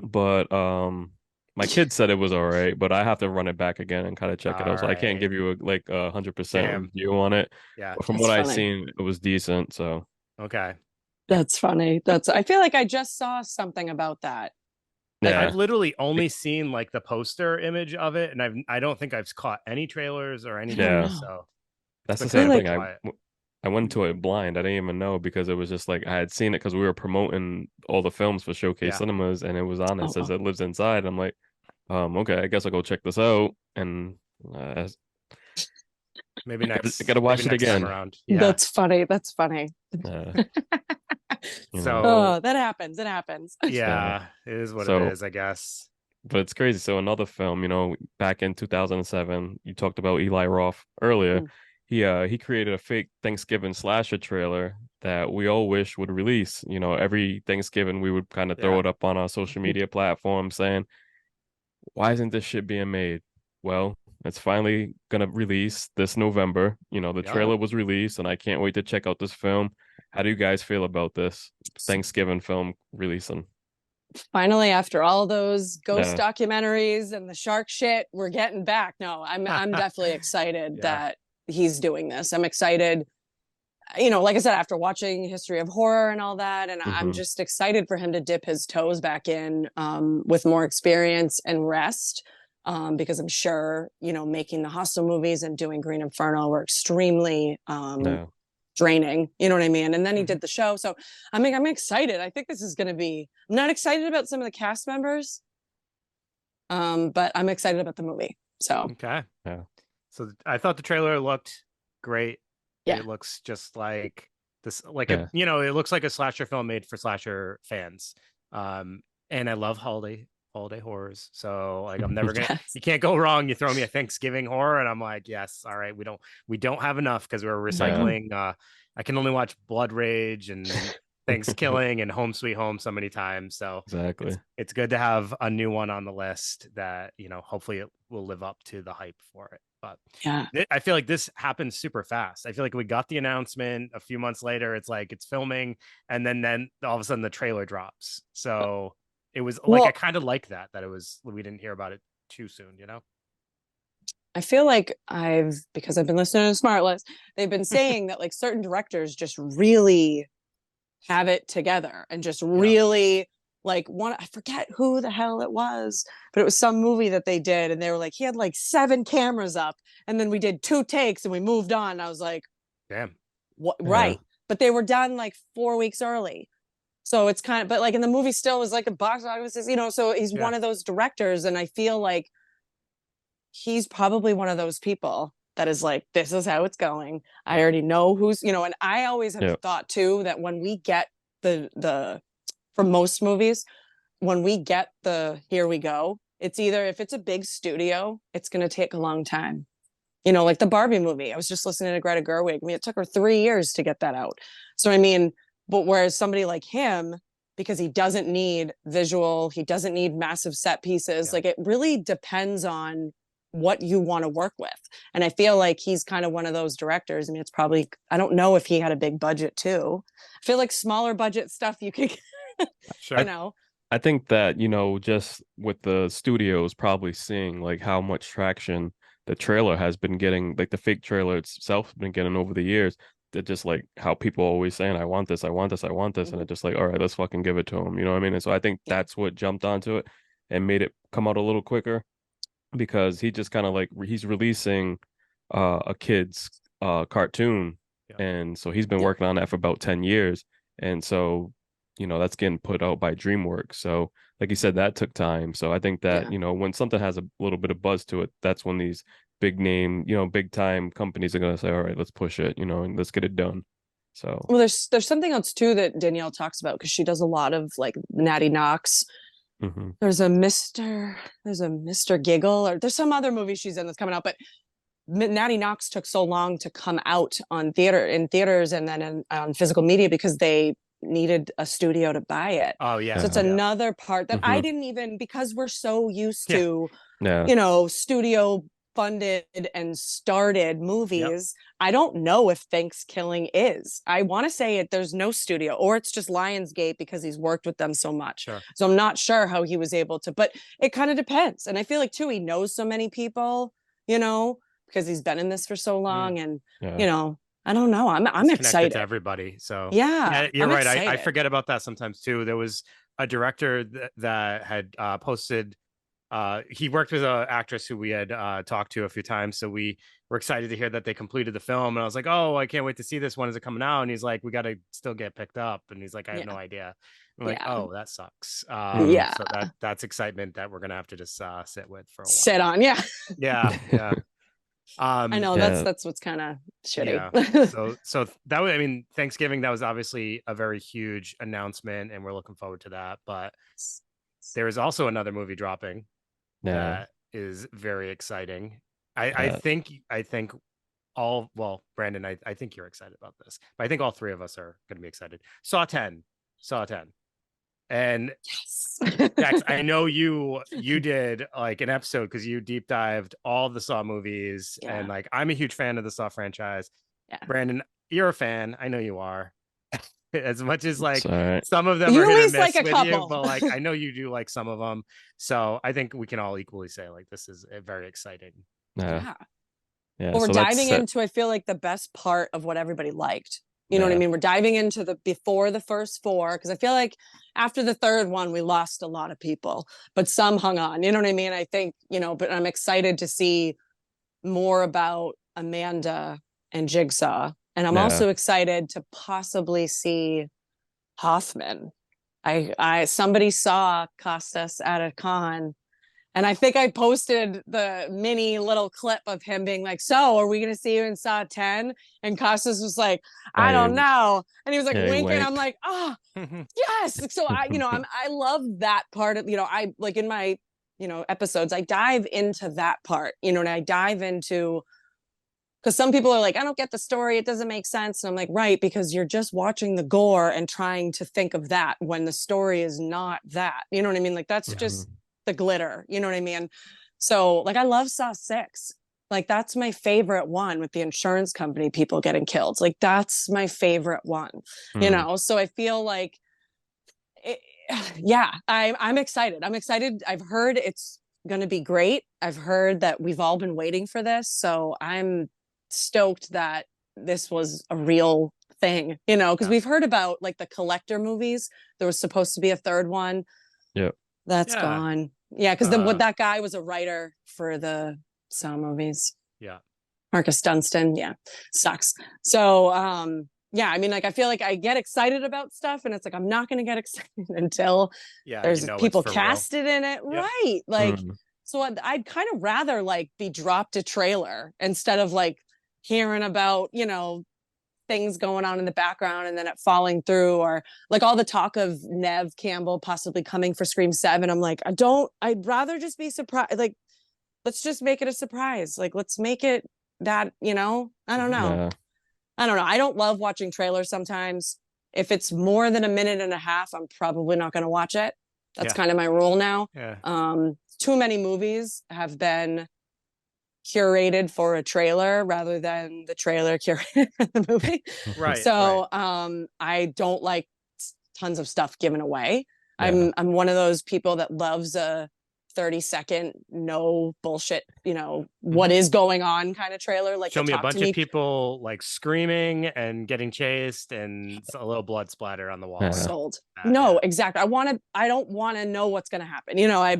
but my kid said it was all right, but I have to run it back again and kind of check it All out. So I can't right. give you like 100% Damn. review on it. Yeah. But from That's what I funny. seen, it was decent. So Okay. That's funny. I feel like I just saw something about that. Like, I've yeah, literally Like, only seen like the poster image of it, and I don't think I've caught any trailers or I don't yeah, anything. know. So it's that's been the I feel kind same of thing. like, quiet. I went to it blind. I didn't even know because it was just like I had seen it because we were promoting all the films for Showcase Yeah. Cinemas, and it was on. It oh, says oh, it lives inside. I'm like, okay, I guess I'll go check this out, and Maybe I gotta maybe watch it next time again. around. Yeah. that's funny. That's funny. Uh, you know, So Oh, that happens. It happens. yeah. yeah, it is what it So is, I guess. but it's crazy. So another film, you know, back in 2007, you talked about Eli Roth earlier. Mm, He created a fake Thanksgiving slasher trailer that we all wish would release. You know, every Thanksgiving we would kind of throw Yeah. it up on our social media platform saying, "Why isn't this shit being made?" Well, it's finally gonna release this November. You know, the Yeah. trailer was released, and I can't wait to check out this film. How do you guys feel about this Thanksgiving film releasing? Finally, after all those ghost Yeah, documentaries and the shark shit, we're getting back. No, I'm definitely excited Yeah. that he's doing this. I'm excited. you know, like I said, after watching History of Horror and all that, and I'm Mm-hmm. just excited for him to dip his toes back in with more experience and rest. Because I'm sure, you know, making the Hostel movies and doing Green Inferno were extremely Yeah. draining. You know what I mean? And then he Mhm. did the show. So I'm excited. I think this is going to be, I'm not excited about some of the cast members, but I'm excited about the movie. So Okay. Yeah. So I thought the trailer looked great. yeah. It looks just like this, like a, Yeah. you know, it looks like a slasher film made for slasher fans. And I love holiday horrors. So like I'm never gonna, Yes. you can't go wrong. You throw me a Thanksgiving horror, and I'm like, yes, all right. We don't have enough because we're Yeah. recycling. I can only watch Blood Rage and Thanksgiving and Home Sweet Home so many times. So Exactly. it's good to have a new one on the list that, you know, hopefully it will live up to the hype for it. But Yeah. I feel like this happened super fast. I feel like we got the announcement a few months later. It's like it's filming, and then all of a sudden the trailer drops. So it was like I Well, kind of like that it was we didn't hear about it too soon. You know? I feel like because I've been listening to Smartless, they've been saying that like certain directors just really have it together and just Yeah. really like one, I forget who the hell it was, but it was some movie that they did. And they were like, he had like 7 cameras up. And then we did 2 takes and we moved on. And I was like, Damn. what? Yeah. Right. But they were done like 4 weeks early. So it's kind of, but like in the movie still was like a box office, you know, so he's Yeah. one of those directors. And I feel like he's probably one of those people that is like, this is how it's going. I Yeah. already know who's, you know, and I always have Yeah. thought too that when we get for most movies, when we get the here we go, it's either if it's a big studio, it's going to take a long time. You know, like the Barbie movie. I was just listening to Greta Gerwig. I mean, it took her 3 years to get that out. So, I mean, but whereas somebody like him, because he doesn't need visual, he doesn't need massive set pieces, Yeah. like it really depends on what you want to work with. And I feel like he's kind of one of those directors. I mean, it's probably, I don't know if he had a big budget too. I feel like smaller budget stuff you could, Sure. you I know, I think that, you know, just with the studios probably seeing like how much traction the trailer has been getting, like the fake trailer itself has been getting over the years, that just like how people always saying, I want this, I want this, I want this. And mhm, it's just like, all right, let's fucking give it to them. You know what I mean? And so I think yeah, that's what jumped onto it and made it come out a little quicker because he just kind of like he's releasing a kid's cartoon. Yeah. And so he's been yeah, working on that for about 10 years. And so, you know, that's getting put out by DreamWorks. So, like you said, that took time. So I think that, yeah. you know, when something has a little bit of buzz to it, that's when these big name, you know, big time companies are gonna say, all right, let's push it, you know, and let's get it done. So Well, there's something else too that Danielle talks about because she does a lot of like Natty Knox. mhm. There's a Mr. Giggle, or there's some other movie she's in that's coming out, but Natty Knox took so long to come out in theaters and then on physical media because they needed a studio to buy it. Oh yeah. So it's Yeah. Yeah. another part that I Hmm. didn't even, because we're so used Yeah. to, Yeah. you know, studio funded and started Yep. movies. I don't know if Thanksgiving is. I want to say it there's no studio, or it's just Lionsgate because he's worked with them so much. Sure. So I'm not sure how he was able to, but it kind of depends. And I feel like too he knows so many people, you know, because he's been in this for so Mm. long, and Yeah. you know, I don't know. I'm He's connected to excited. everybody. So Yeah, yeah, you're I'm right. I excited. forget about that sometimes too. There was a director that had posted he worked with an actress who we had talked to a few times, so we were excited to hear that they completed the film. And I was like, oh, I can't wait to see this. When is it coming out? And he's like, we got to still get picked up. And he's like, I have no Yeah, idea. I'm like, yeah, oh, that sucks. Mhm. yeah. So that's excitement that we're gonna have to just sit with for a Sit while. on, yeah. Yeah, yeah. I know Yeah. that's what's kind of shitty. Yeah. So that was, I mean, Thanksgiving, that was obviously a very huge announcement, and we're looking forward to that. But there is also another movie dropping Yeah. that is very exciting. Yeah. I think all, well, Brandon, I think you're excited about this, but I think all three of us are going to be excited. Saw 10, Saw 10. And Yes. Jax, I know you did like an episode because you deep dived all the Saw movies, and Yeah, like I'm a huge fan of the Saw franchise. yeah. Brandon, you're a fan. I know you are. As much as It's like all right. some of them You are at hit or least like miss a with you, couple. but like I know you do like some of them. So I think we can all equally say like this is a very exciting. Yeah. Yeah. Yeah. Well, we're So that's diving into, I feel like, the best part of what everybody liked. You know what I Yeah. mean? We're diving into the before the first four because I feel like after the third one we lost a lot of people, but some hung on. You know what I mean? I think, you know, but I'm excited to see more about Amanda and Jigsaw. And I'm Yeah. also excited to possibly see Hoffman. I somebody saw Costas at a con, and I think I posted the mini little clip of him being like, "So, are we going to see you in Saw 10?" And Costas was like, "I I don't know." And he was like yeah, he winking. I'm winked. like, "Oh, yes." So I love that part of, I like in my, episodes, I dive into that part, and I dive into because some people are like, I don't get the story, it doesn't make sense. And I'm like, right, because you're just watching the gore and trying to think of that when the story is not that. You know what I mean? Like that's Mhm. just the glitter. You know what I mean? So like I love Saw 6. Like that's my favorite one with the insurance company people getting killed. Like that's my favorite one. Mm. So I feel like it, yeah, I'm excited. I'm excited. I've heard it's going to be great. I've heard that we've all been waiting for this. So I'm stoked that this was a real thing, because Yeah. we've heard about like the collector movies. There was supposed to be a third one. Yeah. That's Yeah. gone. Yeah, because Uh, that guy was a writer for the Saw movies. yeah. Marcus Dunstan. Yeah, sucks. So, yeah, I mean, like, I feel like I get excited about stuff, and it's like I'm not going to get excited until Yeah. You there's know it's people for real. casted in it, Yep. right? Like, Mm. so I'd kind of rather like be dropped a trailer instead of like hearing about things going on in the background and then it falling through, or like all the talk of Nev Campbell possibly coming for Scream 7. I'm like, I'd rather just be surprised. Like, let's just make it a surprise. Like, let's make it that, I don't Mhm. know. Yeah. I don't know. I don't love watching trailers sometimes. If it's more than a minute and a half, I'm probably not going to watch it. That's Yeah. kind of my rule now. Yeah. Too many movies have been curated for a trailer rather than the trailer curated for the movie. Right. Right. So I don't like tons of stuff given away. Yeah. I'm one of those people that loves a 30-second no bullshit, what Mhm. is going on kind of trailer, like Show the me a talk to bunch of me. people like screaming and getting chased and a little blood splatter on the wall. Yeah. Sold. Yeah. No, exactly. I don't want to know what's going to happen. Yeah.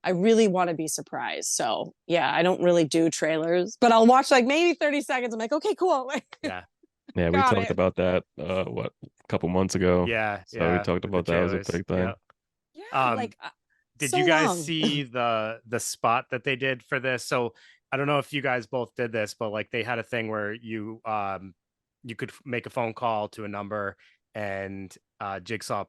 I really want to be surprised. So yeah, I don't really do trailers, but I'll watch like maybe 30 seconds. I'm like, okay, cool. Yeah. Yeah, we Got talked it. about that what, a couple months ago. Yeah. So we Yeah. talked With the about that. It was a trailers. big Yeah. thing. Yeah, Um, like did so you guys long. see the spot that they did for this? So I don't know if you guys both did this, but like they had a thing where you could make a phone call to a number and Jigsaw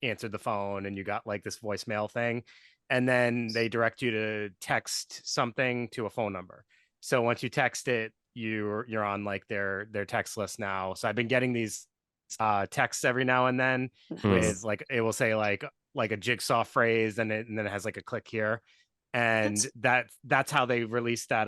answered the phone and you got like this voicemail thing. And then they direct you to text something to a phone number. So once you text it, you're on like their text list now. So I've been getting these texts every now and then Mm. with like it will say like a Jigsaw phrase and then it has like a click here. And That's that's how they released that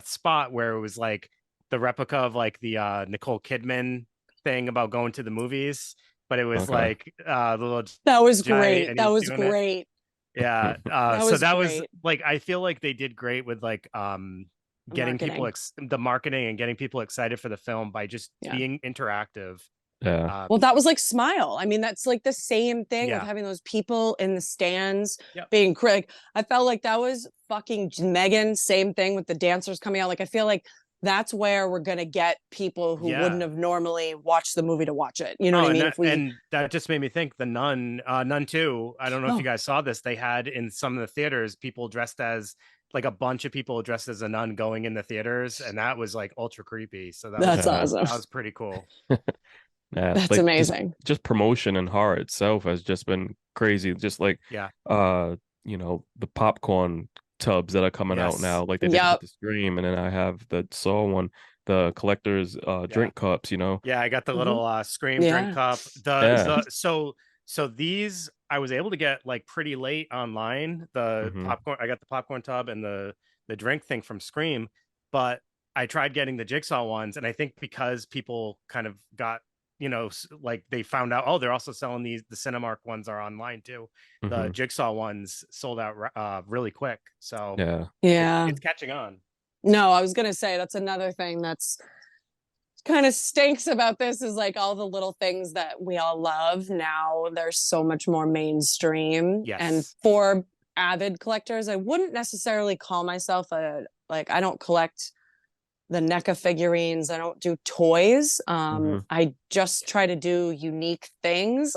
spot where it was like the replica of like the Nicole Kidman thing about going to the movies, but it was Okay. like the little that was guy great. and That he's was doing it. great. Yeah. That So was that was great. like I feel like they did great with like getting people Marketing. the marketing and getting people excited for the film by just Yeah. being interactive. Yeah. Well, that was like Smile. I mean, that's like the same thing with Yeah. having those people in the stands Yep. being critic. I felt like that was fucking Megan. Same thing with the dancers coming out. Like, I feel like that's where we're gonna get people who wouldn't Yeah. have normally watched the movie to watch it. You know what Oh, I and mean? that If we and that just made me think the Nun 2. I don't know if you oh, guys saw this. They had in some of the theaters people dressed as like a bunch of people dressed as a nun going in the theaters, and that was like ultra creepy. So that's Yeah. awesome. that was pretty cool. Yeah. That's Like amazing. just promotion and horror itself has just been crazy. Just like Yeah. the popcorn tubs that are coming out Yes. now, like they did with Yep. the Scream, and then I have the Saw one, the collector's Yeah. drink cups. Yeah, I got the Mhm. little Scream drink Yeah. cup. Yeah. So these I was able to get like pretty late online. The Hmm. popcorn, I got the popcorn tub and the drink thing from Scream, but I tried getting the Jigsaw ones, and I think because people kind of got like they found out, oh, they're also selling the Cinemark ones are online too. The Hmm. Jigsaw ones sold out really quick, so Yeah. Yeah. it's catching on. No, I was gonna say that's another thing that's kind of stinks about this is like all the little things that we all love now, they're so much more mainstream. And Yes. for avid collectors, I wouldn't necessarily call myself a, like, I don't collect the NECA figurines. I don't do toys. I just try to do unique things,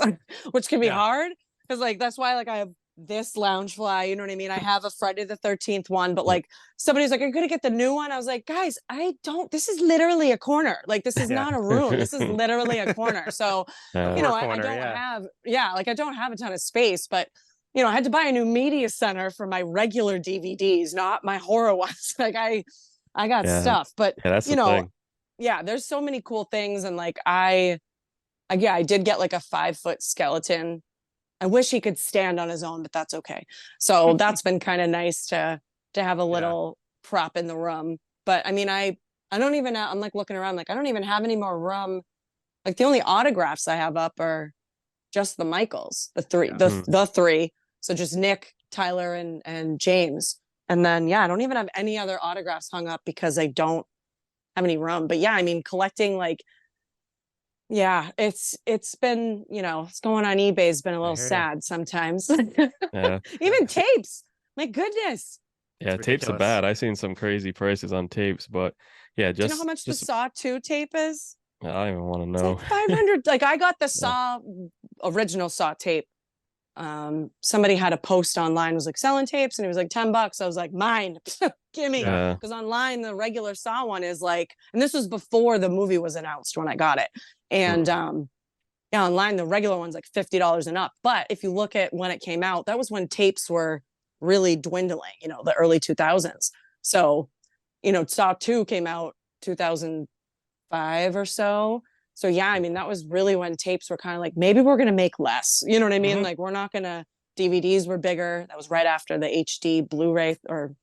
which can be Yeah. hard because like that's why like I have this Loungefly, you know what I mean? I have a Friday the 13th one, but like somebody's like, "Are you gonna get the new one?" I was like, "Guys, I don't. This is literally a corner. Like this is Yeah. not a room. This is literally a corner." So, A you Yeah. know, horror I corner. don't Yeah. have, yeah, like I don't have a ton of space, but you know, I had to buy a new media center for my regular DVDs, not my horror ones. Like I got Yeah. stuff, but Yeah, that's you the know, thing. yeah, there's so many cool things, and like yeah, I did get like a 5 foot skeleton. I wish he could stand on his own, but that's okay. So that's been kind of nice to have a Yeah. little prop in the room. But I mean, I don't even, I'm like looking around, like I don't even have any more room. Like the only autographs I have up are just the Michaels, the three, Yeah. the three. So just Nick, Tyler, and James. And then yeah, I don't even have any other autographs hung up because I don't have any room. But yeah, I mean, collecting like, yeah, it's been, you know, it's going on eBay has been a I little hear you. sad sometimes. Yeah. Even Yeah. tapes. My goodness. Yeah, It's tapes are ridiculous. bad. I seen some crazy prices on tapes, but yeah, Do you know how much the just Saw 2 tape is? I don't even want to It's like know. 500. Like I got the Yeah. Saw original Saw tape. Somebody had a post online, was like selling tapes, and it was like $10. I was like, mine, gimme. Yeah. Yeah. Because online the regular Saw one is like, and this was before the movie was announced when I got it. And yeah, online the regular one's like $50 and up. But if you look at when it came out, that was when tapes were really dwindling, you know, the early 2000s. So, you know, Saw 2 came out 2005 or so. So yeah, I mean, that was really when tapes were kind of like, maybe we're going to make less. You know what I mean? Like we're not going to, DVDs were bigger. That was right after the HD Blu-ray, or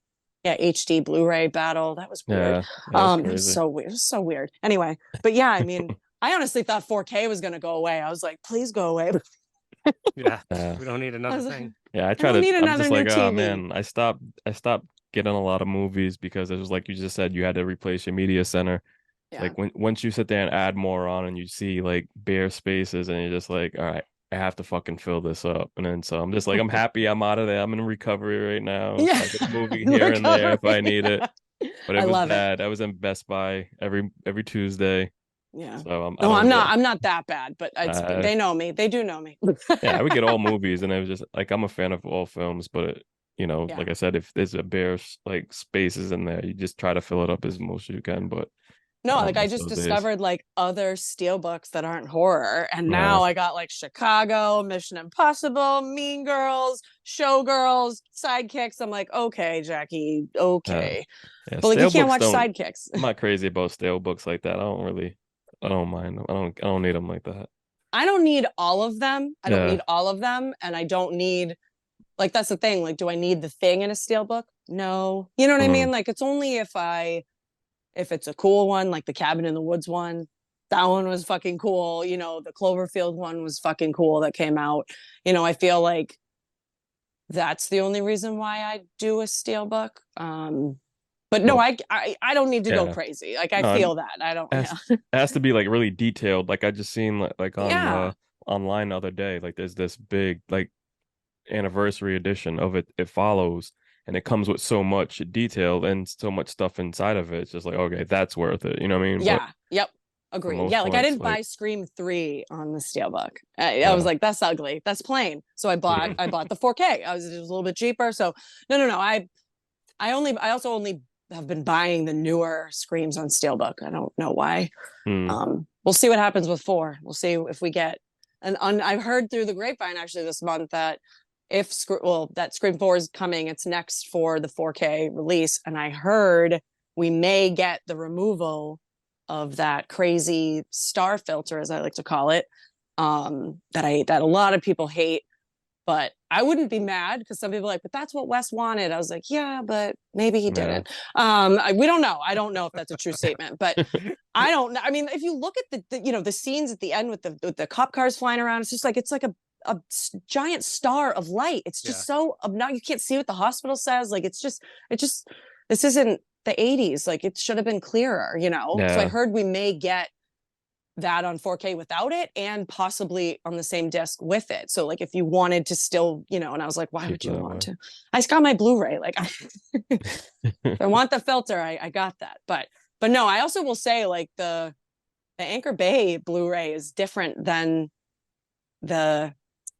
yeah, HD Blu-ray battle. That was weird. Yeah. Yeah, that's It was crazy. so weird. It was so weird. Anyway, but yeah, I mean, I honestly thought 4K was going to go away. I was like, please go away. Yeah. Yeah. We don't need I another was thing. Yeah, I I try don't to need I'm another just new like, oh TV. man, I stopped getting a lot of movies because it was like you just said, you had to replace your media center. Yeah. Like when once you sit there and add more on and you see like bare spaces and you're just like, all right, I have to fucking fill this up. And then so I'm just like, I'm happy I'm out of there. I'm in recovery right now. So Yeah. I get a movie here and there if Recovery. I need it. But it I was love it. bad. I was in Best Buy every Tuesday. Yeah. So I No, don't get I'm not that bad, but it's, uh they know me. They do know me. yeah, I would get all movies and it was just like I'm a fan of all films, but Yeah. like I said, if there's a bare like spaces in there, you just try to fill it up as most you can, but No, I like don't I miss just those days. discovered like other steel books that aren't horror. And Yeah. now I got like Chicago, Mission Impossible, Mean Girls, Showgirls, Sidekicks. I'm like, okay, Jackie, Yeah. okay. Yeah, But like you stale can't books watch don't. Sidekicks. I'm not crazy about stale books like that. I don't mind them. I don't need them like that. I don't need all of them. I don't Yeah. need all of them. And I don't need, like, that's the thing. Like, do I need the thing in a steel book? No. You know what I Mm, mean? Like, it's only if it's a cool one, like the Cabin in the Woods one. That one was fucking cool. You know, the Cloverfield one was fucking cool that came out. You know, I feel like that's the only reason why I do a steel book. But no, well, I don't need to go yeah. crazy. Like I No, feel that. I don't, has yeah. it has to be like really detailed. Like I just seen like on Yeah. online the other day, like there's this big like anniversary edition of it. It follows and it comes with so much detail and so much stuff inside of it. It's just like, okay, that's worth it. You know what I mean? But Yeah. Yep. for the Agreed. Yeah, most like I part, it's didn't like, buy Scream 3 on the steelbook. I was yeah. like, that's ugly. That's plain. So I bought the 4K. It was a little bit cheaper. So no. I also only have been buying the newer Screams on steelbook. I don't know why. Mm, We'll see what happens with 4. We'll see if we get I've heard through the grapevine actually this month that that Scream 4 is coming. It's next for the 4K release, and I heard we may get the removal of that crazy star filter, as I like to call it, that a lot of people hate. But I wouldn't be mad because some people are like, but that's what Wes wanted. I was like, yeah, but maybe he yeah. didn't. We don't know. I don't know if that's a true statement, but I don't know. I mean, if you look at the scenes at the end with the cop cars flying around, it's just like it's like a giant star of light. It's Yeah. just so obnoxious. You can't see what the hospital says. Like it's just this isn't the 80s. Like it should have been clearer, you know? So I Yeah. heard we may get that on 4K without it and possibly on the same disc with it. So like if you wanted to still, you know, and I was like, why Keep would it you that want way. to? I just got my Blu-ray. Like if I want the filter, I got that. But no, I also will say like the Anchor Bay Blu-ray is different than the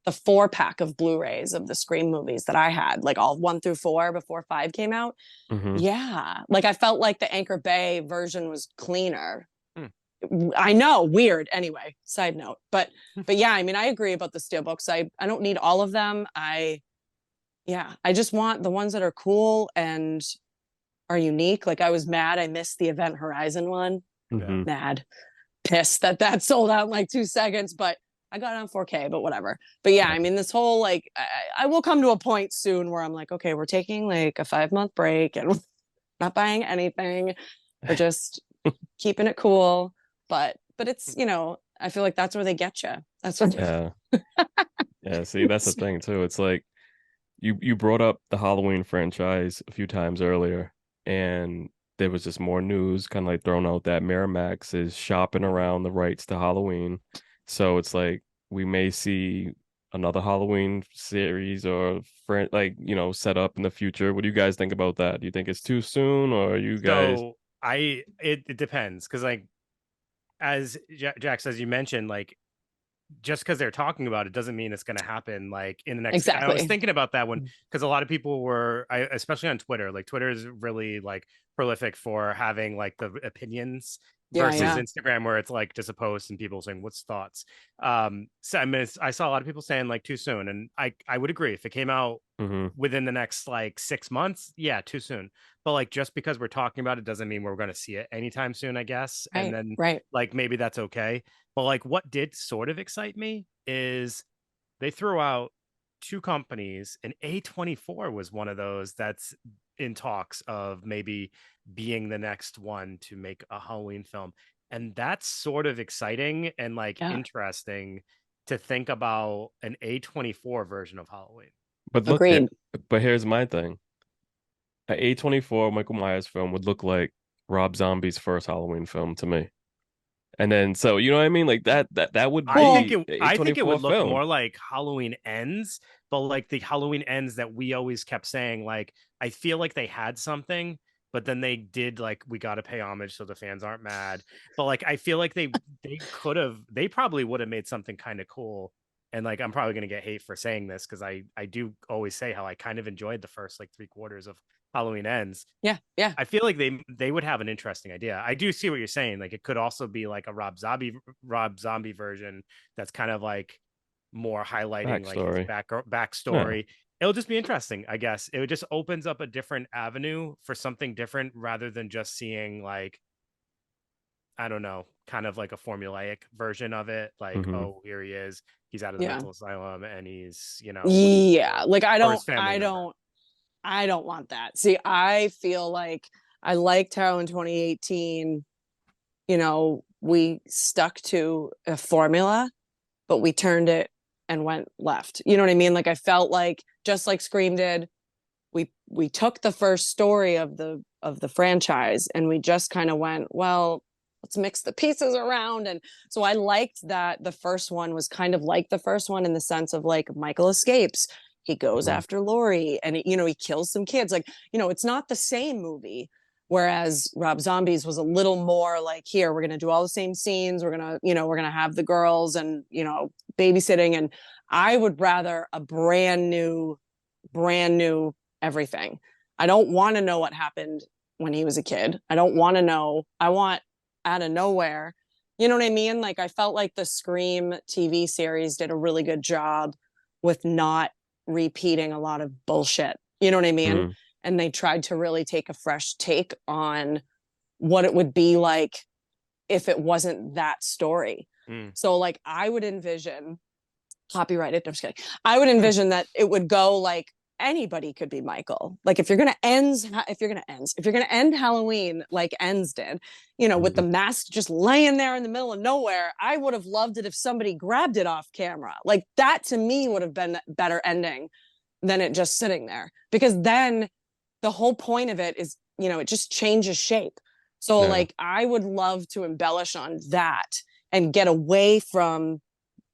4-pack of Blu-rays of the Scream movies that I had, like all 1 through 4 before 5 came out. Hmm. Yeah, like I felt like the Anchor Bay version was cleaner. Hmm. I know, weird. Anyway, side note, but yeah, I mean, I agree about the steelbooks. I don't need all of them. I just want the ones that are cool and are unique. Like I was mad I missed the Event Horizon one. Yeah. Hmm. Mad, pissed that sold out in like 2 seconds, but I got it on 4K, but whatever. But yeah, I mean, this whole like, I will come to a point soon where I'm like, okay, we're taking like a 5-month break and not buying anything. We're just keeping it cool. But it's, you know, I feel like that's where they get you. That's what. Yeah. Yeah. See, that's the thing too. It's like you brought up the Halloween franchise a few times earlier, and there was just more news kind of like thrown out that Miramax is shopping around the rights to Halloween. So it's like we may see another Halloween series or like, set up in the future. What do you guys think about that? Do you think it's too soon, or are you guys? So it depends, because like as Jax, as you mentioned, like just because they're talking about it doesn't mean it's going to happen like in the next. I was Exactly. thinking about that one because a lot of people were, especially on Twitter, like Twitter is really like prolific for having like the opinions Yeah, versus yeah. Instagram where it's like just a post and people saying what's thoughts. So I mean, I saw a lot of people saying like too soon, and I would agree if it came out Hmm. within the next like 6 months, yeah, too soon. But like just because we're talking about it doesn't mean we're going to see it anytime soon, I guess. And Right, then right. like maybe that's okay. But like what did sort of excite me is they threw out two companies, and A24 was one of those that's in talks of maybe being the next one to make a Halloween film. And that's sort of exciting and like Yeah. interesting to think about an A24 version of Halloween. But look, Agreed. but here's my thing. A A24 Michael Myers film would look like Rob Zombie's first Halloween film to me. And then so you know what I mean? Like that would Well, be a I think it 24 would look film. more like Halloween Ends, but like the Halloween Ends that we always kept saying, like I feel like they had something, but then they did like we got to pay homage so the fans aren't mad. But like I feel like they probably would have made something kind of cool. And like I'm probably gonna get hate for saying this because I do always say how I kind of enjoyed the first like 3 quarters of Halloween Ends. yeah, yeah, I feel like they would have an interesting idea. I do see what you're saying. Like it could also be like a Rob Zombie version that's kind of like more highlighting like his Backstory. Yeah. backstory. It'll just be interesting, I guess. It just opens up a different avenue for something different rather than just seeing like I don't know, kind of like a formulaic version of it. Like, Hmm. oh, here he is. He's out of the yeah. mental asylum and he's, looking Yeah. Like for his family member. I don't want that. See, I feel like I liked how in 2018, you know, we stuck to a formula, but we turned it and went left. You know what I mean? Like I felt like just like Scream did, we took the first story of the franchise and we just kind of went, well, let's mix the pieces around. And so I liked that the first one was kind of like the first one in the sense of like Michael escapes, he goes Hmm. after Laurie, and he kills some kids. Like, it's not the same movie. Whereas Rob Zombies was a little more like, here, we're going to do all the same scenes. We're going to have the girls and, babysitting. And I would rather a brand new everything. I don't want to know what happened when he was a kid. I don't want to know. I want out of nowhere. You know what I mean? Like I felt like the Scream TV series did a really good job with not repeating a lot of bullshit. You know what I mean? Hmm. And they tried to really take a fresh take on what it would be like if it wasn't that story. Mm. So like I would envision copyrighted. I'm just kidding. I would envision that it would go like anybody could be Michael. Like if you're gonna end Halloween like Ends did, with the Hmm. mask just laying there in the middle of nowhere, I would have loved it if somebody grabbed it off camera. Like that to me would have been better ending than it just sitting there. Because then the whole point of it is you know, it just changes shape. So Yeah. like I would love to embellish on that and get away from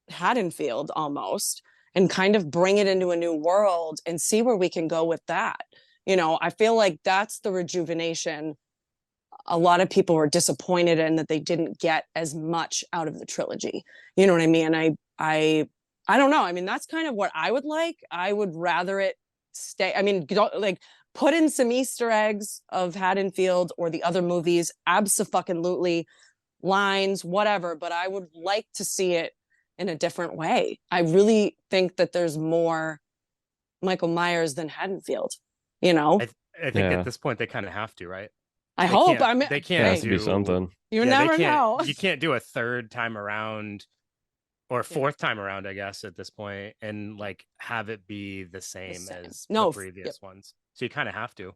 Haddonfield almost and kind of bring it into a new world and see where we can go with that. You know, I feel like that's the rejuvenation a lot of people were disappointed in, that they didn't get as much out of the trilogy. You know what I mean? I don't know. I mean, that's kind of what I would like. I would rather it stay. I mean, like put in some Easter eggs of Haddonfield or the other movies, abso-fucking-lutely, lines, whatever, but I would like to see it in a different way. I really think that there's more Michael Myers than Haddonfield, you know? I think at this point they kind of have to, right? I They hope. can't I mean, they There can't has hey, to be do something. you yeah, they never can't know. you can't do a third time around or Yeah. fourth time around, I guess, at this point, and like have it be the same as the No, previous ones. So you kind of have to.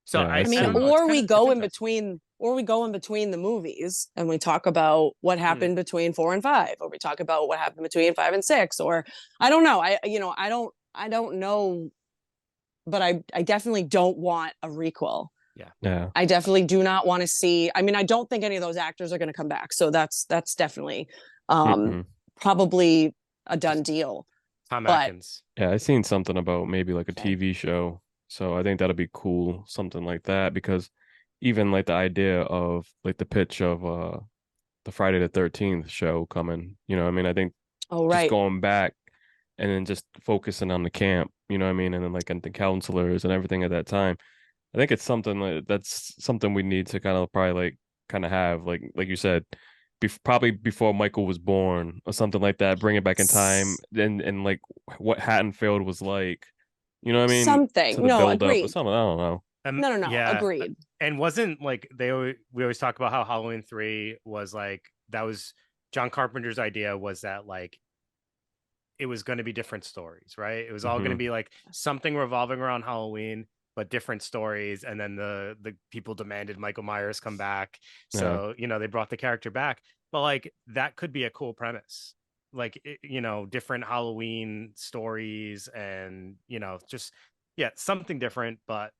So Yeah, I it's mean, I don't know. It's or kind we of go in interesting. between, or we go in between the movies and we talk about what happened between 4 and 5, or we talk about what happened between 5 and 6, or I don't know. I don't know, but I definitely don't want a requel. yeah. I definitely do not want to see. I mean, I don't think any of those actors are going to come back, so that's definitely Mm-mm. probably a done Just deal. Tom But Atkins. Yeah, I seen something about maybe like a okay. TV show. So I think that'd be cool, something like that, because even like the idea of like the pitch of the Friday the 13th show coming, you know, what I mean, I think Oh just right, going back and then just focusing on the camp, you know what I mean, and then like and the counselors and everything at that time. I think it's something that's something we need to kind of probably like kind of have like you said, probably before Michael was born or something like that. Bring it back in time and like what Haddonfield was like. You know what I mean? To something. the No, build up or agreed. something. I don't know. No, Yeah, agreed. and wasn't like we always talk about how Halloween 3 was like that was John Carpenter's idea was that like it was going to be different stories, right? It was all going to Hmm. be like something revolving around Halloween, but different stories. And then the people demanded Michael Myers come back, Yeah. so they brought the character back. But like that could be a cool premise, like different Halloween stories, and just yeah, something different, but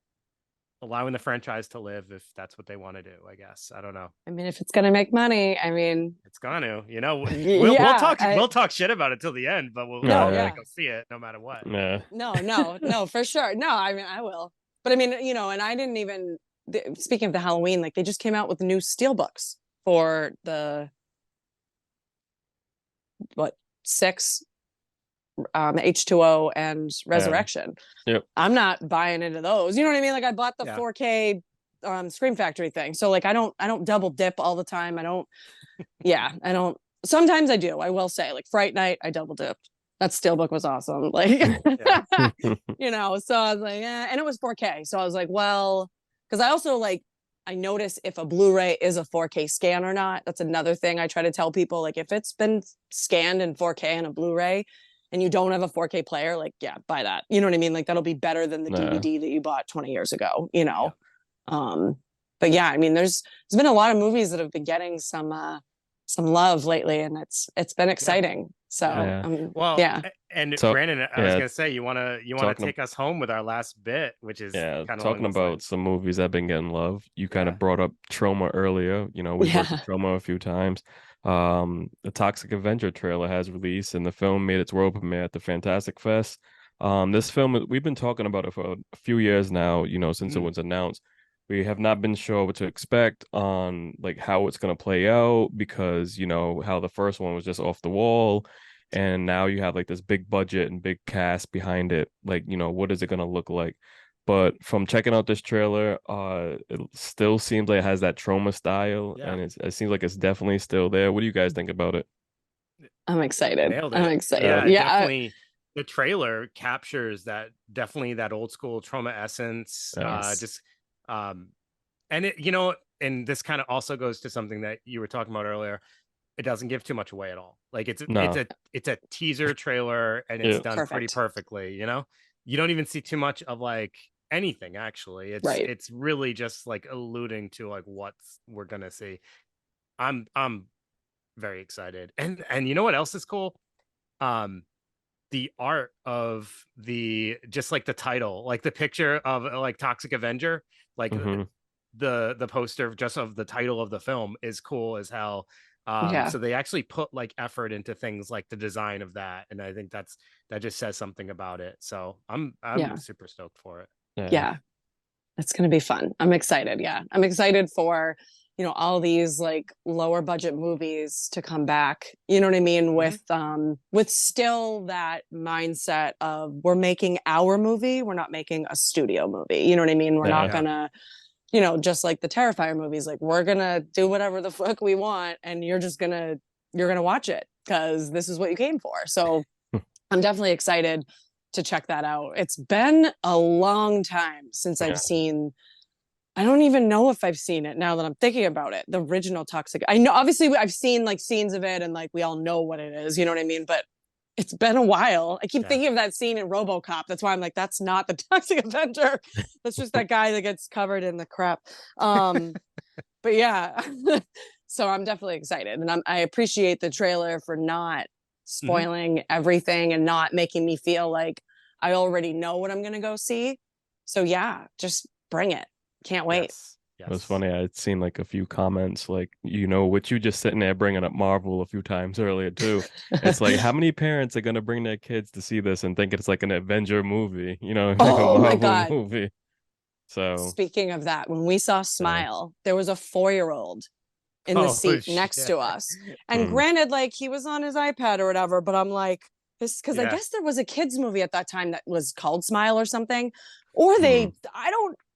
allowing the franchise to live if that's what they want to do. I guess I don't know. I mean, if it's gonna make money, I mean, It's gonna, we'll yeah. talk we'll talk shit about it till the end, but we're No, all Yeah. gonna yeah. go see it no matter what. Yeah. No, for sure. No, I mean, I will. But I mean, and I didn't even. Speaking of the Halloween, like they just came out with the new steel books for the what 6, H2O and Yeah. Resurrection. Yep. I'm not buying into those. You know what I mean? Like I bought the Yeah. 4K Scream Factory thing. So like I don't double dip all the time. I don't sometimes I do. I will say, like Fright Night, I double dipped. That steelbook was awesome. Like Yeah. so I was like, and it was 4K. So I was like, well, because I also like I notice if a Blu-ray is a 4K scan or not. That's another thing I try to tell people. Like if it's been scanned in 4K on a Blu-ray and you don't have a 4K player, like yeah, buy that. You know what I mean? Like that'll be better than the Yeah. DVD that you bought 20 years ago, Yeah. Um, but yeah, I mean there's been a lot of movies that have been getting some love lately, and it's been exciting. So Yeah. Well, yeah. and So Brandon, I was yeah, gonna say you wanna talking take us home with our last bit, which is Yeah, kind of along talking those about lines. some movies that have been getting love. You kind Yeah. of brought up Trauma earlier. You know, we've worked with Yeah. Trauma a few times. The Toxic Avenger trailer has released, and the film made its world premiere at the Fantastic Fest. This film we've been talking about it for a few years now. You know, since it Mm. was announced, we have not been sure what to expect on like how it's gonna play out because you know how the first one was just off the wall, and now you have like this big budget and big cast behind it. Like, you know, what is it gonna look like? But from checking out this trailer, it still seems like it has that Trauma style, Yeah. and it seems like it's definitely still there. What do you guys think about it? I'm excited. Nailed I'm it. excited. Yeah, Yeah. definitely. The trailer captures definitely that old school Trauma essence. Yeah. Yes. Just and and this kind of also goes to something that you were talking about earlier. It doesn't give too much away at all. Like No. it's a teaser trailer, and it's Yeah. done pretty Perfect. perfectly. You don't even see too much of like anything actually. It's Right. it's really just like alluding to like what we're gonna see. I'm very excited, and you know what else is cool? The art of the just like the title, like the picture of like Toxic Avenger, like Hmm. the poster just of the title of the film is cool as hell. Yeah. So they actually put like effort into things like the design of that, and I think that just says something about it. So I'm Yeah. super stoked for it. Yeah. It's going to be fun. I'm excited. Yeah. I'm excited for, all these like lower budget movies to come back. You know what I mean? With still that mindset of we're making our movie, we're not making a studio movie. You know what I mean? We're not gonna, just like the Terrifier movies, like we're gonna do whatever the fuck we want and you're gonna watch it because this is what you came for. So I'm definitely excited to check that out. It's been a long time since I've seen. I don't even know if I've seen it now that I'm thinking about it. The original Toxic. I know obviously I've seen like scenes of it and like we all know what it is. You know what I mean? But it's been a while. I keep thinking of that scene in RoboCop. That's why I'm like, that's not the Toxic Avenger. That's just that guy that gets covered in the crap. But yeah. So I'm definitely excited, and I appreciate the trailer for not spoiling everything and not making me feel like I already know what I'm going to go see. So yeah, just bring it. Can't wait. Yes. It was funny. I'd seen like a few comments, like, which you just sitting there bringing up Marvel a few times earlier too. It's like, how many parents are going to bring their kids to see this and think it's like an Avenger movie, like a Oh my Marvel God. movie? So, speaking of that, when we saw Smile, there was a 4-year-old in the seat next to us. And granted, like he was on his iPad or whatever, but I'm like, this because I guess there was a kids movie at that time that was called Smile or something. Or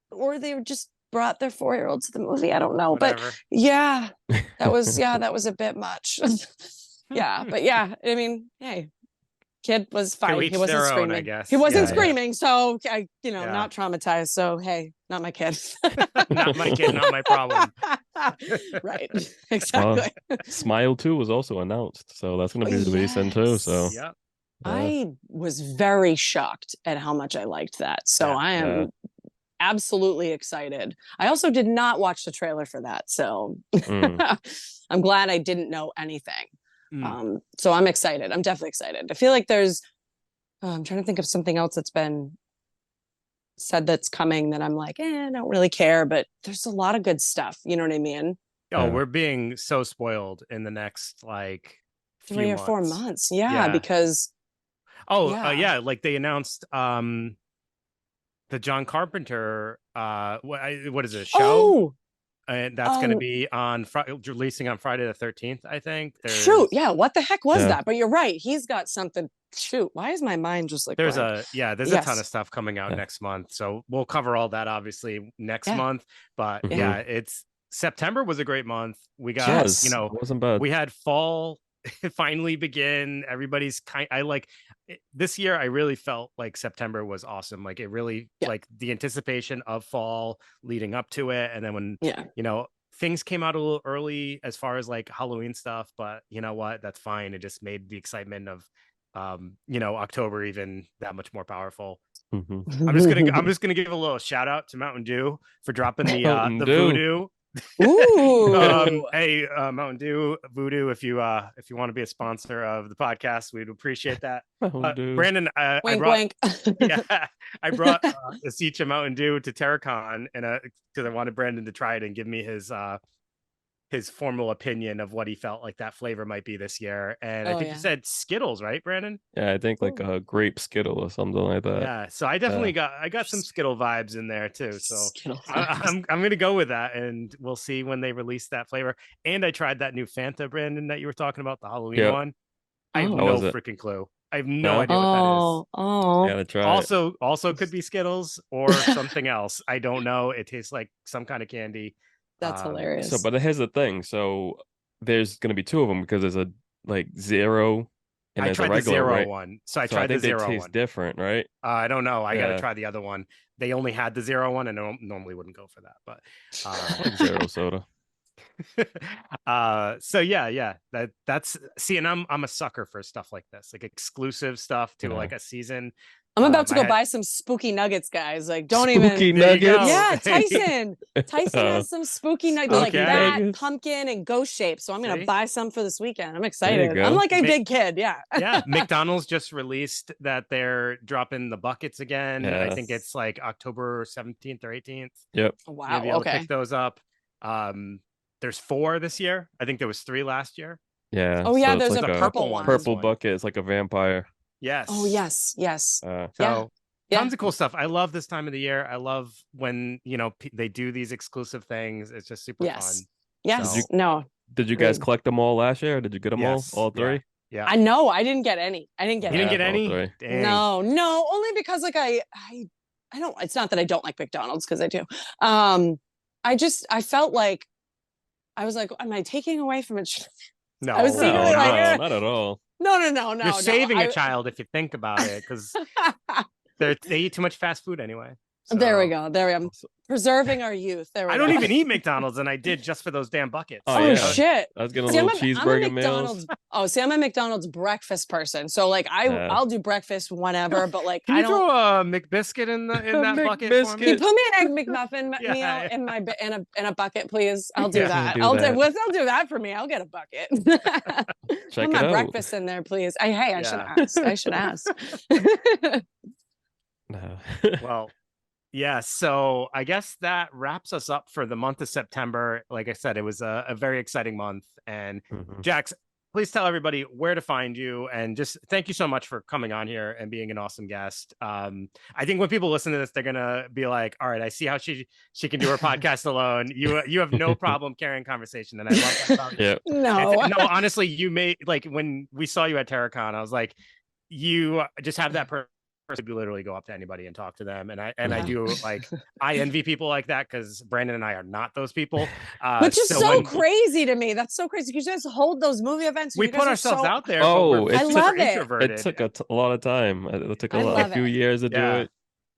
or they just brought their 4-year-old to the movie. I don't know. Whatever. But yeah, that was a bit much. Yeah. But yeah, I mean, hey, kid was fine. He wasn't screaming. I guess. He wasn't screaming. So I, not traumatized. So hey, not my kid. Not my kid, not my problem. Right. Exactly. Smile 2 was also announced. So that's gonna be releasing too. So yeah. I was very shocked at how much I liked that. So I am absolutely excited. I also did not watch the trailer for that. So I'm glad I didn't know anything. So I'm excited. I'm definitely excited. I feel like I'm trying to think of something else that's been said that's coming that I'm like, I don't really care, but there's a lot of good stuff. You know what I mean? Oh, we're being so spoiled in the next like 3 or 4 months. Yeah. Because like they announced the John Carpenter what is it, a show? Oh, and that's going to be releasing on Friday the 13th, I think. Shoot, yeah. What the heck was that? But you're right. He's got something. Shoot, why is my mind just like there's blank? there's a ton of stuff coming out next month. So we'll cover all that obviously next month. But it's September was a great month. We got, wasn't bad. We had fall finally begin. Everybody's this year I really felt like September was awesome. Like it really like the anticipation of fall leading up to it, and then when things came out a little early as far as like Halloween stuff, but you know what, that's fine. It just made the excitement of October even that much more powerful. I'm just gonna give a little shout out to Mountain Dew for dropping the voodoo. Ooh. Hey, Mountain Dew, Voodoo, if you want to be a sponsor of the podcast, we'd appreciate that. Brandon, wink, wink. I brought a Seacha Mountain Dew to Terracon, and because I wanted Brandon to try it and give me his formal opinion of what he felt like that flavor might be this year. And I think you said Skittles, right, Brandon? Yeah, I think like a grape Skittle or something like that. Yeah, so I definitely got some Skittle vibes in there too. So I'm gonna go with that, and we'll see when they release that flavor. And I tried that new Fanta, Brandon, that you were talking about, the Halloween one. I have no freaking clue. I have no idea what that is. Oh, gotta try it. Also could be Skittles or something else. I don't know. It tastes like some kind of candy. That's hilarious. So, but here's the thing. So there's gonna be 2 of them because there's a like zero and I there's tried a regular, the zero right? one. So I So tried I think the zero they taste one. different, right? I don't know. I gotta try the other one. They only had the zero one, and I normally wouldn't go for that, but zero soda. So that's see, and I'm a sucker for stuff like this, like exclusive stuff to like a season. I'm about to I go had- buy some spooky nuggets, guys. Like, don't Spooky even. There you go. nuggets. Yeah, Tyson. Tyson Oh. has some spooky nuggets like Okay. that, Nuggets. pumpkin and ghost shape. So I'm gonna See? buy some for this weekend. I'm you excited. go. I'm like a Ma- big kid. Yeah. Yeah, McDonald's just released that they're dropping the buckets again. I Yeah. think it's like October 17th or 18th. Yep. Wow. You'll be able to Okay. pick those up. There's 4 this year. I think there was 3 last year. Yeah. Oh yeah, So it's there's like a a purple one. purple bucket. It's like a vampire. Yes. Oh yes, yes. Uh, So Yeah. tons of cool stuff. I love this time of the year. I love when, you know, they do these exclusive things. It's just super Yes. fun. Yes. So- No. did you guys Agreed. collect them all last year? Or did you get them Yes. all Yeah. three? Yeah. I know. I didn't get any. I didn't get You didn't any. get all any? three. Dang. No, only because like I don't. It's not that I don't like McDonald's because I do. I felt like I was like, am I taking away from it? No. I was No, secretly no, like, not at all. No. You're saving a child if you think about it, because they eat too much fast food anyway. There we So- go. There we go. Preserving our youth. There we I go. don't even eat McDonald's, and I did just for those damn buckets. Oh, Oh yeah. shit. I was getting a See, little I'm a cheeseburger McDonald's. meals. Oh, see, I'm a McDonald's breakfast person. So like Yeah. I'll do breakfast whenever, but like Can I you don't. throw a McBiscuit in that bucket for Can me? you McBiscuit. put me an egg McMuffin Yeah, meal yeah. in my in a bucket, please? I'll do Yeah. that. Do I'll that. they'll do that for me. I'll get a bucket. Check Put it my out. breakfast in there, please. I should Yeah. ask. I should ask. No. Well, yeah. So I guess that wraps us up for the month of September. Like I said, it was a very exciting month. And Mhm. Jax, please tell everybody where to find you, and just thank you so much for coming on here and being an awesome guest. I think when people listen to this, they're gonna be like, "All right, I see how she can do her podcast alone. You have no problem carrying conversation," and I love that about you. Yeah. No. No, honestly, you made, like, when we saw you at TerraCon, I was like, you just have that person to literally go up to anybody and talk to them, and I Yeah. do, like, I envy people like that, because Brandon and I are not those people. Which is so when crazy to me. That's so crazy. You guys hold those movie events. we you guys put are ourselves so- out there, Oh, but we're I super love it. introverted. It took a lot of time. It took I a love few it. years to do Yeah. it.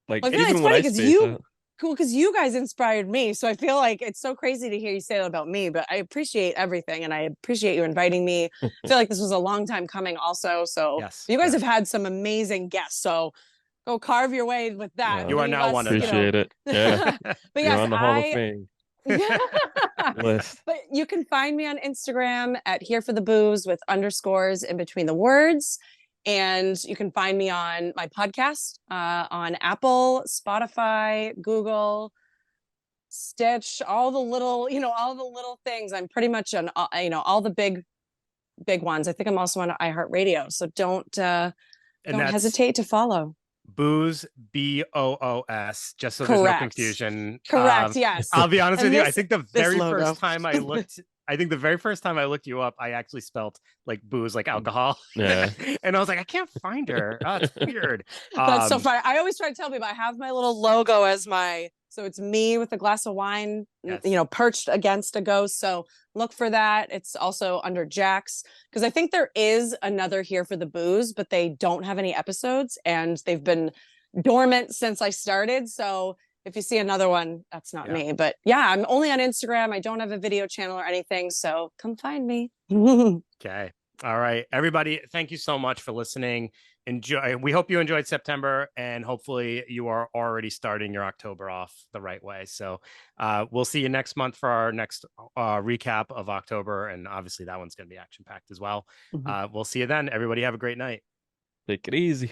Like I feel like even it's when funny I 'cause spaced you- out. Cool, because you guys inspired me. So I feel like it's so crazy to hear you say that about me, but I appreciate everything and I appreciate you inviting me. I feel like this was a long time coming also. So Yes, you guys yeah. have had some amazing guests. So go carve your way with that. Yeah. You are Leave now us, one of them. Appreciate it. Yeah. But You're yes, on the Hall of Fame list. But you can find me on Instagram at Here for the Booze with underscores in between the words. And you can find me on my podcast on Apple, Spotify, Google, Stitch, all the little, all the little things. I'm pretty much on, all the big ones. I think I'm also on iHeartRadio. So don't And that's hesitate to follow. Booze, BOOS, just so there's no Correct. confusion. Correct. Yes. I'll be honest And with you. I this- think the this very logo. first time I looked, you up, I actually spelt like booze, like alcohol. Yeah. And I was like, I can't find her. Oh, it's weird. That's so funny. I always try to tell people I have my little logo as so it's me with a glass of wine, Yes. perched against a ghost. So look for that. It's also under Jax, because I think there is another Here for the Booze, but they don't have any episodes and they've been dormant since I started. So if you see another one, that's not Yeah. me. But yeah, I'm only on Instagram. I don't have a video channel or anything. So come find me. Okay. All right, everybody. Thank you so much for listening. Enjoy. We hope you enjoyed September, and hopefully you are already starting your October off the right way. So we'll see you next month for our next recap of October. And obviously that one's going to be action packed as well. Mhm. We'll see you then. Everybody have a great night. Take it easy.